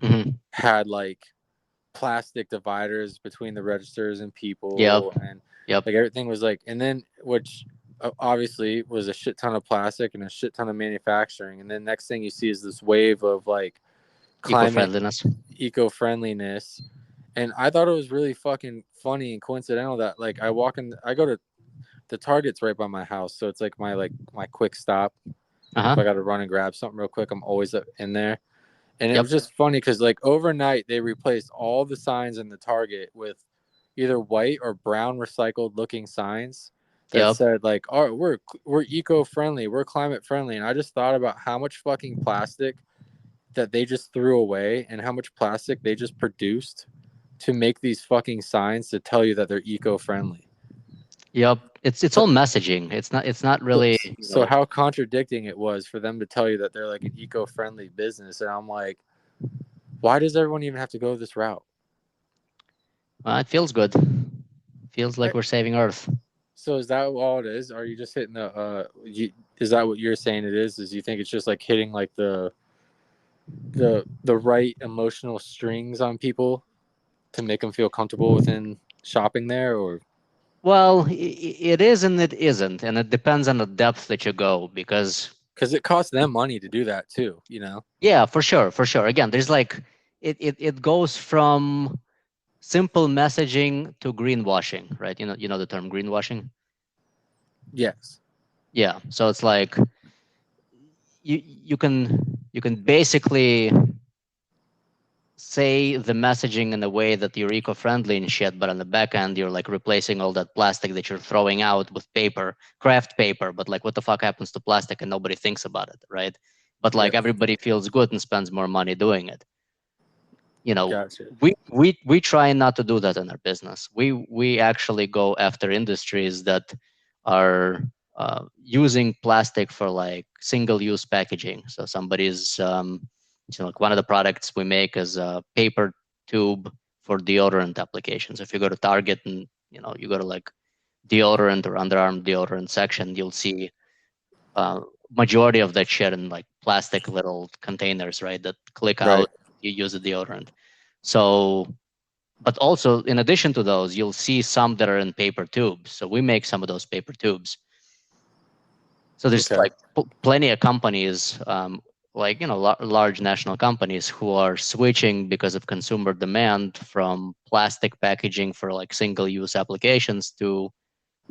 Hmm. had like plastic dividers between the registers and Yep. people, and Yep. like everything was like, and then which obviously was a shit ton of plastic and a shit ton of manufacturing, and then next thing you see is this wave of like climate Eco-friendliness. eco-friendliness. And I thought it was really fucking funny and coincidental that like I go to the Target's right by my house, so it's like my quick stop. If Uh-huh. I got to run and grab something real quick, I'm always in there. And it Yep. was just funny because like overnight they replaced all the signs in the Target with either white or brown recycled looking signs that Yep. said like, "Oh, we're eco friendly, we're climate friendly." And I just thought about how much fucking plastic that they just threw away, and how much plastic they just produced to make these fucking signs to tell you that they're eco friendly. Yep. It's So, all messaging. It's not so, really, so how contradicting it was for them to tell you that they're like an eco friendly business, and I'm like, why does everyone even have to go this route? it feels good. Feels like we're saving Earth. So is that all it is? Are you just hitting is that what you're saying it is? Is you think it's just like hitting like the right emotional strings on people to make them feel comfortable within shopping there, or Well, it is and it isn't, and it depends on the depth that you go because because it costs them money to do that too, you know? yeah, for sure, for sure. Again, there's like it goes from simple messaging to greenwashing, right? You know the term greenwashing. Yes. Yeah, so it's like you can basically say the messaging in a way that you're eco-friendly and shit, but on the back end you're like replacing all that plastic that you're throwing out with paper, craft paper. But like, what the fuck happens to plastic, and nobody thinks about it, right? But like Yeah. everybody feels good and spends more money doing it. You know, Gotcha. we try not to do that in our business. We actually go after industries that are using plastic for like single-use packaging. So somebody's like one of the products we make is a paper tube for deodorant applications. If you go to Target and you go to like deodorant or underarm deodorant section, you'll see majority of that shit in like plastic little containers, right? That click Right. out, you use the deodorant. So, but also in addition to those, you'll see some that are in paper tubes. So we make some of those paper tubes. So there's Okay. like plenty of companies, like large national companies who are switching because of consumer demand from plastic packaging for like single-use applications to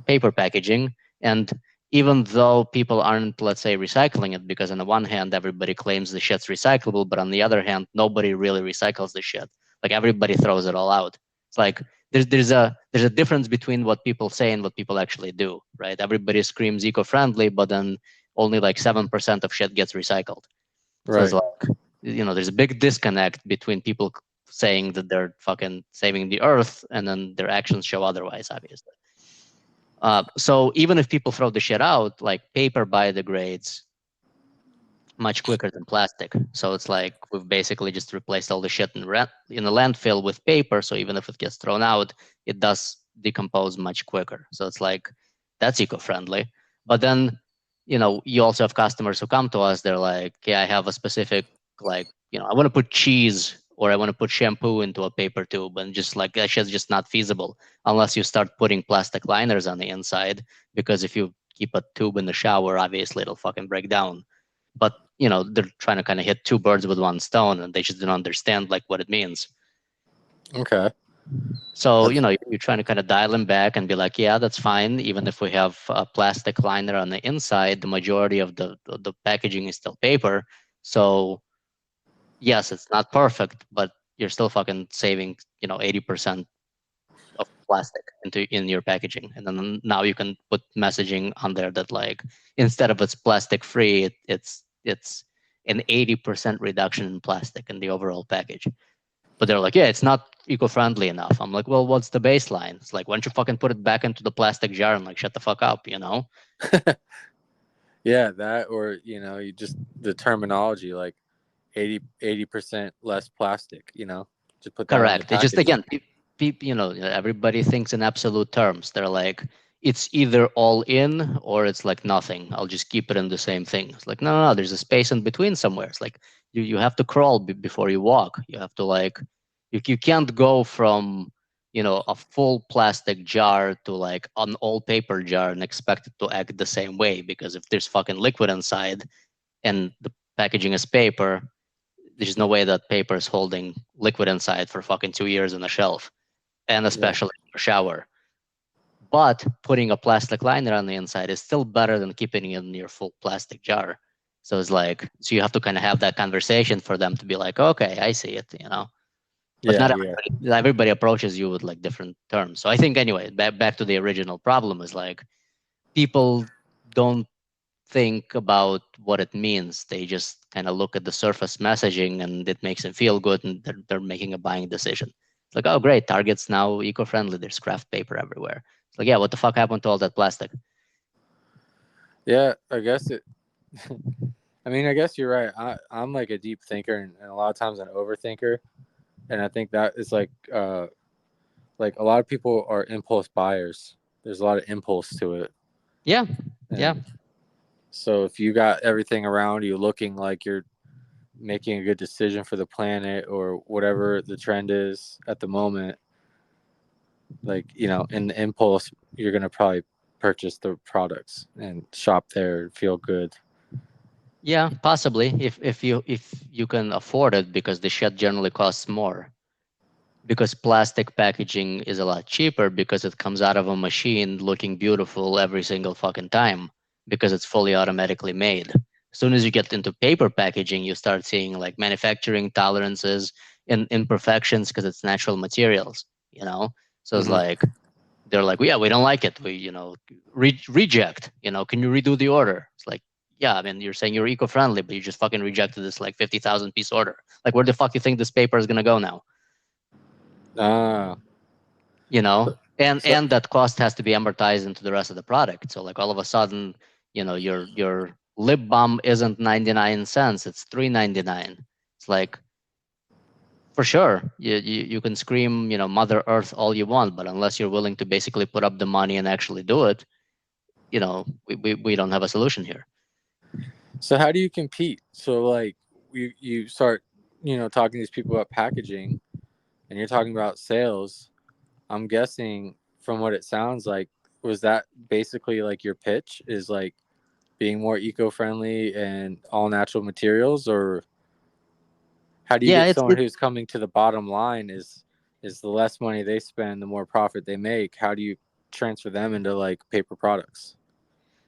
paper packaging. And even though people aren't, let's say, recycling it, because on the one hand everybody claims the shit's recyclable, but on the other hand nobody really recycles the shit. Like everybody throws it all out. It's like there's a difference between what people say and what people actually do, right? Everybody screams eco-friendly, but then only like 7% of shit gets recycled. So it's Right. like, there's a big disconnect between people saying that they're fucking saving the earth and then their actions show otherwise, obviously. So even if people throw the shit out, like paper biodegrades much quicker than plastic. So it's like we've basically just replaced all the shit in the landfill with paper. So even if it gets thrown out, it does decompose much quicker. So it's like that's eco-friendly. But then, you also have customers who come to us. They're like, "Yeah, I have a specific like, I want to put cheese or I want to put shampoo into a paper tube, and just like that shit's just not feasible unless you start putting plastic liners on the inside. Because if you keep a tube in the shower, obviously it'll fucking break down." But they're trying to kind of hit two birds with one stone, and they just don't understand like what it means. Okay. So That's you're trying to kind of dial them back and be like, yeah, that's fine. Even if we have a plastic liner on the inside, the majority of the packaging is still paper. So yes, it's not perfect, but you're still fucking saving 80% of plastic in your packaging. And then now you can put messaging on there that like, instead of it's plastic free, it's an 80% reduction in plastic in the overall package. But they're like, yeah, it's not eco-friendly enough. I'm like, well, what's the baseline? It's like, why don't you fucking put it back into the plastic jar and like shut the fuck up, yeah, that, or you just the terminology, like 80% less plastic, just put that on the Correct. It's just, package. again, everybody thinks in absolute terms. They're like, it's either all in or it's like nothing. I'll just keep it in the same thing. It's like, no, no, no. There's a space in between somewhere. It's like you have to crawl before you walk. You have to like, you can't go from a full plastic jar to like an all paper jar and expect it to act the same way. Because if there's fucking liquid inside and the packaging is paper, there's no way that paper is holding liquid inside for fucking 2 years on a shelf, and Yeah. especially in your shower. But putting a plastic liner on the inside is still better than keeping it in your full plastic jar. So it's like, so you have to kind of have that conversation for them to be like, okay, I see it. But Yeah. not Yeah. everybody approaches you with like different terms. So I think anyway, back to the original problem is like people don't think about what it means. They just kind of look at the surface messaging and it makes them feel good, and they're making a buying decision. It's like, oh, great, Target's now eco-friendly. There's craft paper everywhere. It's like, yeah, what the fuck happened to all that plastic? Yeah. I guess it. I mean, I guess you're right. I'm like a deep thinker, and a lot of times an overthinker, and I think that is like a lot of people are impulse buyers. There's a lot of impulse to it. Yeah, yeah, And so if you got everything around you looking like you're making a good decision for the planet or whatever the trend is at the moment, like, in the impulse, you're going to probably purchase the products and shop there and feel good. yeah, possibly if you can afford it, because the shit generally costs more. Because plastic packaging is a lot cheaper because it comes out of a machine looking beautiful every single fucking time, because it's fully automatically made. As soon as you get into paper packaging, you start seeing like manufacturing tolerances, imperfections because it's natural materials, you know. So it's Hmm. like they're like, yeah, we don't like it. We, reject. Can you redo the order? It's like, yeah, I mean, you're saying you're eco-friendly, but you just fucking rejected this like 50,000 piece order. Like, where the fuck you think this paper is gonna go now? Ah, And so that cost has to be amortized into the rest of the product. So like all of a sudden, your lip balm isn't 99 cents, it's 3.99. It's like, for sure, you can scream, Mother Earth all you want, but unless you're willing to basically put up the money and actually do it, we don't have a solution here. so how do you compete? So like you start, talking to these people about packaging, and you're talking about sales. I'm guessing from what it sounds like, was that basically like your pitch is like being more eco-friendly and all natural materials, or how do you Yeah, get it's someone it. who's coming to the bottom line is the less money they spend, the more profit they make? How do you transfer them into like paper products?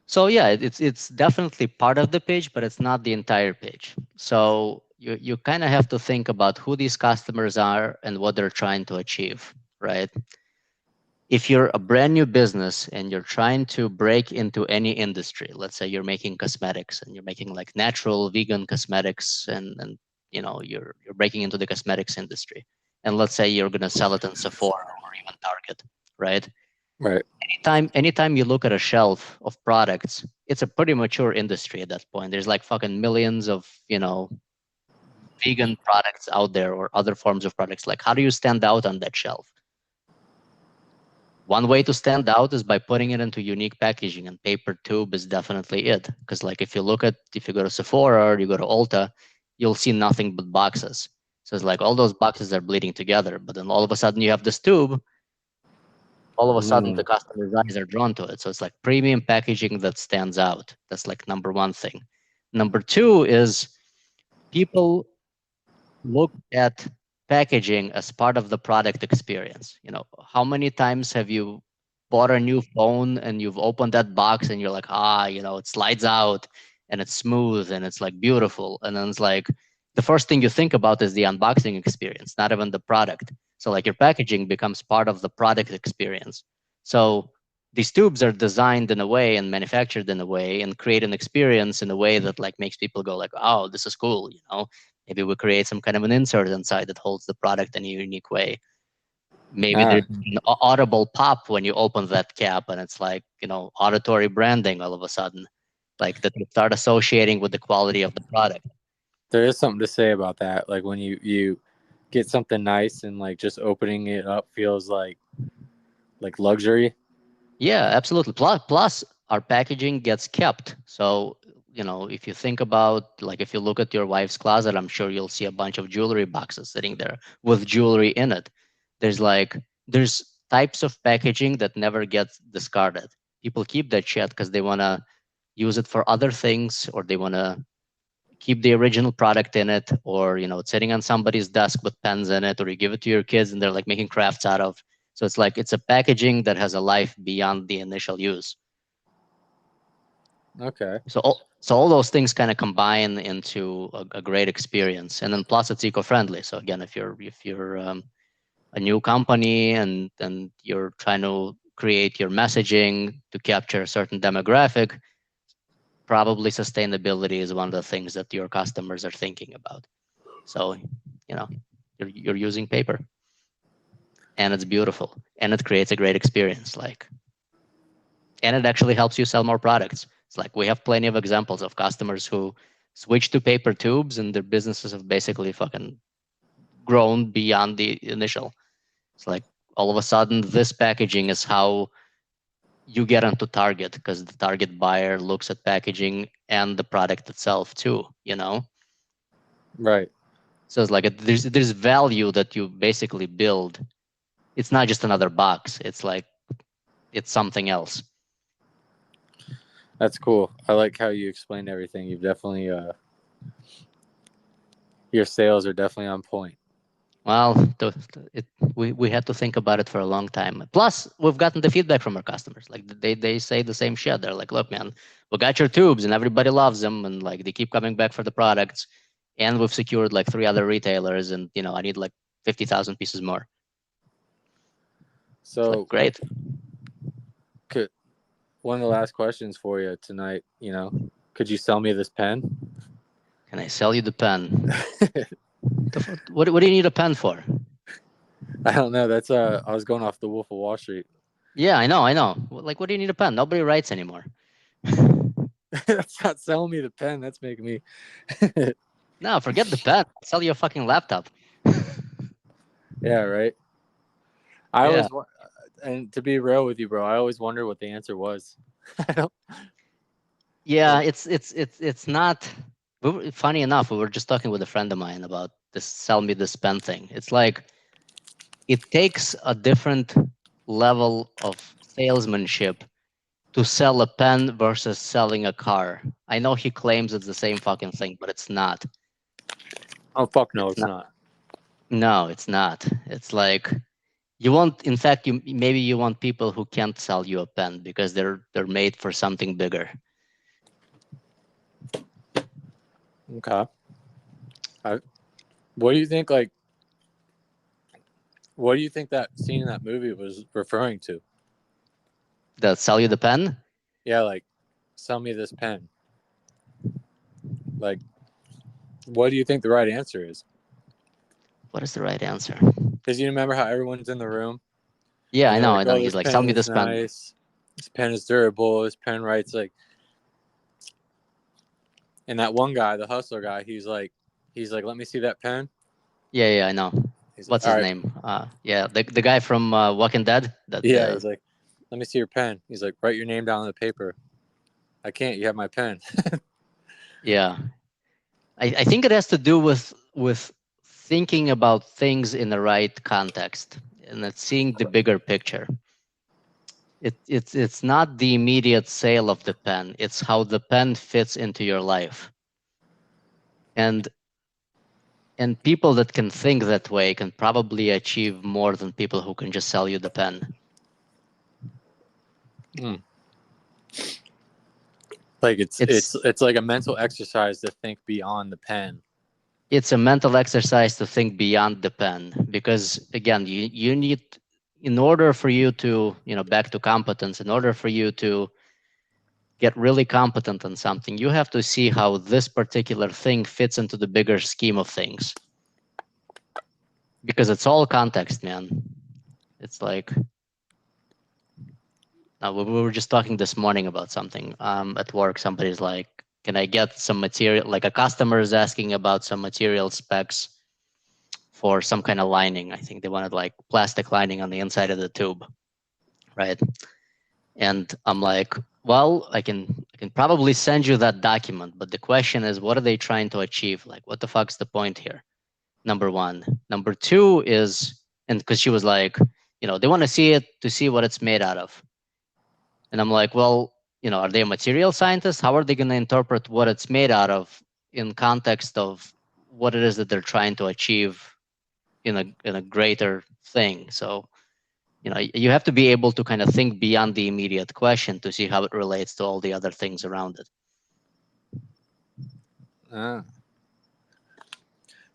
So yeah, it's definitely part of the page, but it's not the entire page. So you kind of have to think about who these customers are and what they're trying to achieve, right? If you're a brand new business and you're trying to break into any industry, let's say you're making cosmetics and you're making like natural vegan cosmetics, and you're breaking into the cosmetics industry, and let's say you're going to sell it in Sephora or even Target, right? Right. Anytime you look at a shelf of products, it's a pretty mature industry at that point. There's like fucking millions of vegan products out there or other forms of products. Like, how do you stand out on that shelf? One way to stand out is by putting it into unique packaging, and paper tube is definitely it. Because like if you go to Sephora or you go to Ulta, you'll see nothing but boxes. So it's like all those boxes are bleeding together, but then all of a sudden you have this tube, all of a sudden the Mm. customer's eyes are drawn to it. So it's like premium packaging that stands out. That's like number one thing. Number two is people look at packaging as part of the product experience. How many times have you bought a new phone and you've opened that box and you're like, it slides out and it's smooth and it's like beautiful. And then it's like the first thing you think about is the unboxing experience, not even the product. So like your packaging becomes part of the product experience. So these tubes are designed in a way and manufactured in a way and create an experience in a way that like makes people go like, oh, this is cool. Maybe we create some kind of an insert inside that holds the product in a unique way. Maybe Ah, there's an audible pop when you open that cap, and it's like, auditory branding all of a sudden, like that you start associating with the quality of the product. there is something to say about that. Like when you get something nice and like just opening it up feels like luxury. Yeah, absolutely. Plus, our packaging gets kept. So, if you think about, like, if you look at your wife's closet, I'm sure you'll see a bunch of jewelry boxes sitting there with jewelry in it. There's types of packaging that never gets discarded. People keep that shit because they want to use it for other things, or they want to keep the original product in it, or it's sitting on somebody's desk with pens in it, or you give it to your kids and they're like making crafts out of. So it's like it's a packaging that has a life beyond the initial use. Okay. So all those things kind of combine into a great experience, and then plus it's eco-friendly. So again, if you're a new company and you're trying to create your messaging to capture a certain demographic, probably sustainability is one of the things that your customers are thinking about. So, you know, you're using paper, and it's beautiful, and it creates a great experience. And it actually helps you sell more products. It's like we have plenty of examples of customers who switch to paper tubes, and their businesses have basically fucking grown beyond the initial. It's like all of a sudden, this packaging is how you get onto Target, because the Target buyer looks at packaging and the product itself too. Right. So it's like there's value that you basically build. It's not just another box. It's like it's something else. That's cool. I like how you explained everything. You've definitely your sales are definitely on point. Well, we had to think about it for a long time. Plus, we've gotten the feedback from our customers. Like they say the same shit. They're like, "Look, man, we got your tubes, and everybody loves them, and like they keep coming back for the products. and we've secured like 3 other retailers, and I need like 50,000 pieces more. It's like, So great. one of the last questions for you tonight, could you sell me this pen? Can I sell you the pen? What do you need a pen for? I don't know. That's I was going off the Wolf of Wall Street. Yeah, I know. Like, what do you need a pen? Nobody writes anymore. That's not selling me the pen. That's making me. No, forget the pen. Sell your fucking laptop. Yeah, right. I Yeah. always, and to be real with you, bro, I always wonder what the answer was. I don't. Yeah, Like, it's not. Funny enough, we were just talking with a friend of mine about this sell me this pen thing. It's like it takes a different level of salesmanship to sell a pen versus selling a car. I know he claims it's the same fucking thing, but it's not. oh fuck no, It's it's not. not. No, it's not. It's like you want. In fact, you want people who can't sell you a pen because they're made for something bigger. Okay. What do you think? Like, what do you think that scene in that movie was referring to? That sell you the pen? Yeah, like, sell me this pen. Like, what do you think the right answer is? What is the right answer? Because you remember how everyone's in the room Yeah, and I they're know, like, I know. "Oh, He's this like, sell pen me is this pen. nice. This pen is durable. This pen writes like." And that one guy, the hustler guy, he's like, "Let me see that pen." Yeah, I know. He's like, What's "All his right, name? Yeah, the guy from Walking Dead. yeah." He's like, "Let me see your pen." He's like, "Write your name down on the paper." I can't. You have my pen. Yeah. I think it has to do with thinking about things in the right context and that's seeing the bigger picture. It's not the immediate sale of the pen. It's how the pen fits into your life. And people that can think that way can probably achieve more than people who can just sell you the pen. Like it's like a mental exercise to think beyond the pen. It's a mental exercise to think beyond the pen, because again, you need, in order for you to, back to competence, in order for you to get really competent on something, you have to see how this particular thing fits into the bigger scheme of things, because it's all context, man. It's like, we were just talking this morning about something at work. Somebody's like, can I get some material? Like a customer is asking about some material specs for some kind of lining. I think they wanted like plastic lining on the inside of the tube, right? And I'm like, well, I can probably send you that document, but the question is, what are they trying to achieve? Like, what the fuck's the point here? Number one. Number two is, and because she was like, they want to see it to see what it's made out of. And I'm like, well, are they a material scientist? How are they going to interpret what it's made out of in context of what it is that they're trying to achieve in a greater thing? So, you have to be able to kind of think beyond the immediate question to see how it relates to all the other things around it.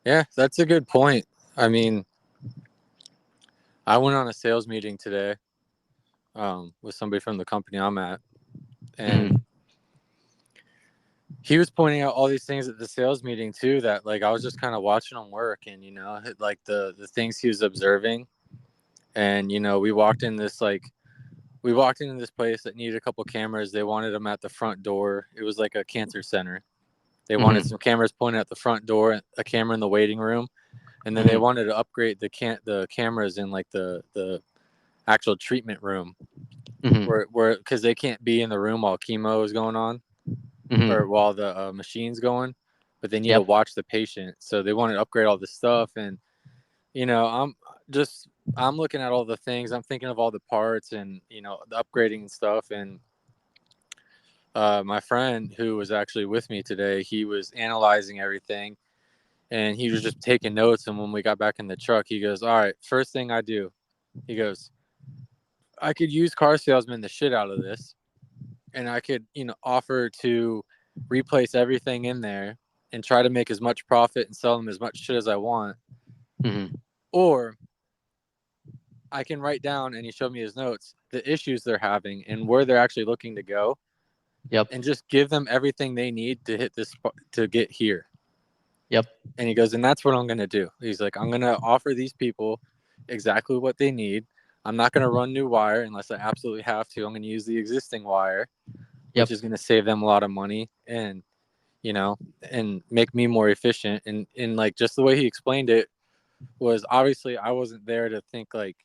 Yeah, that's a good point. I mean, I went on a sales meeting today with somebody from the company I'm at, and he was pointing out all these things at the sales meeting too. That like I was just kind of watching him work, and like the things he was observing, and we walked into this place that needed a couple cameras. They wanted them at the front door. It was like a cancer center. They wanted some cameras pointed at the front door, a camera in the waiting room, and then they wanted to upgrade the cameras in like the actual treatment room, where because they can't be in the room while chemo is going on or while the machine's going, but they need to Yep. watch the patient. So they wanted to upgrade all this stuff, and I'm looking at all the things. I'm thinking of all the parts and the upgrading and stuff, and my friend who was actually with me today, he was analyzing everything and he was just taking notes. And when we got back in the truck, he goes, "All right, first thing I do," he goes, "I could use car salesman the shit out of this, and I could offer to replace everything in there and try to make as much profit and sell them as much shit as I want, Mm-hmm. or I can write down, and he showed me his notes, the issues they're having and where they're actually looking to go, Yep. and just give them everything they need to hit this, to get here. Yep. And he goes, and that's what I'm going to do. He's like, I'm going to offer these people exactly what they need. I'm not going to run new wire unless I absolutely have to. I'm going to use the existing wire, which Yep. is going to save them a lot of money and, you know, and make me more efficient. And like, just the way he explained it was, obviously I wasn't there to think like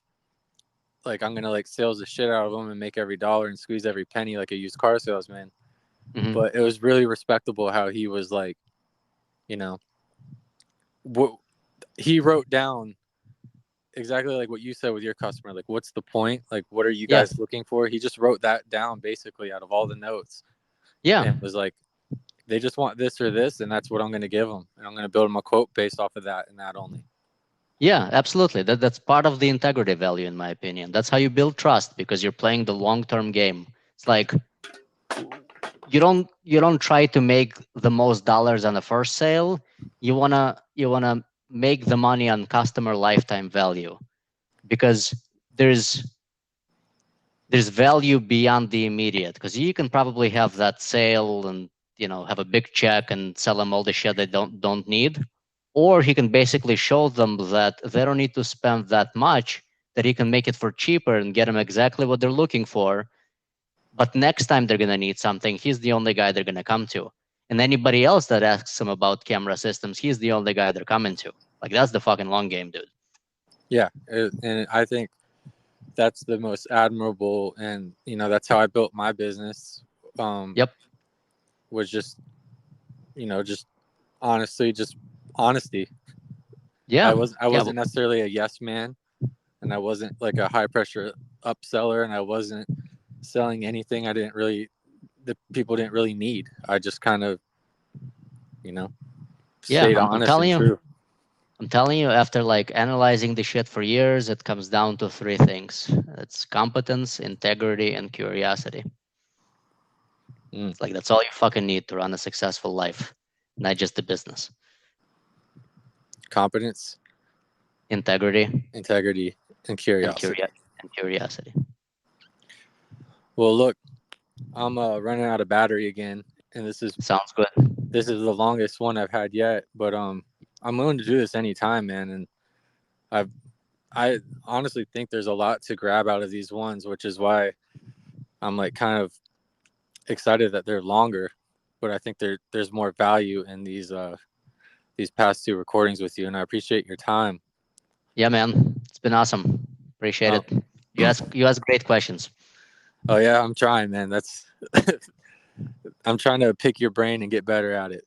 I'm going to like sales the shit out of them and make every dollar and squeeze every penny like a used car salesman. Mm-hmm. But it was really respectable how he was like, you know, what he wrote down exactly like what you said with your customer. Like, what's the point? Like, what are you Yeah. guys looking for? He just wrote that down basically out of all the notes, Yeah. and was like, they just want this or this, and that's what I'm going to give them, and I'm going to build them a quote based off of that and that only. Yeah, absolutely. That's part of the integrity value, in my opinion. That's how you build trust, because you're playing the long-term game. It's like you don't try to make the most dollars on the first sale. You wanna make the money on customer lifetime value, because there's there's value beyond the immediate. Because you can probably have that sale and have a big check and sell them all the shit they don't need, or he can basically show them that they don't need to spend that much, that he can make it for cheaper and get them exactly what they're looking for. But next time they're going to need something, he's the only guy they're going to come to. And anybody else that asks him about camera systems, he's the only guy they're coming to. Like, that's the fucking long game, dude. Yeah, and I think that's the most admirable, and that's how I built my business. Yep. Was just just honestly, just honesty. Yeah. I Yeah. wasn't necessarily a yes man, and I wasn't like a high pressure upseller, and I wasn't selling anything the people didn't really need. I just kind of, Yeah. stayed I'm honest telling and you. true. I'm telling you, after like analyzing the shit for years, it comes down to three things. It's competence, integrity, and curiosity. Mm. It's like that's all you fucking need to run a successful life, not just the business. Competence, Integrity integrity, and and curiosity. curiosity. Well, look, I'm running out of battery again, and Sounds good. this is the longest one I've had yet. But I'm willing to do this anytime, man. And I've I honestly think there's a lot to grab out of these ones, which is why I'm like kind of excited that they're longer. But I think there's more value in these past two recordings with you, and I appreciate your time. Yeah, man. It's been awesome. Appreciate Um, it. You ask great questions. oh yeah, I'm trying, man. That's I'm trying to pick your brain and get better at it.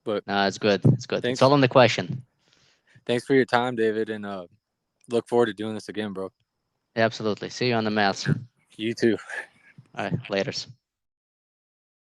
But No, it's good. It's good. It's thanks all in the question. thanks for your time, David, and look forward to doing this again, bro. Absolutely. See you on the maths. You too. All right. Laters.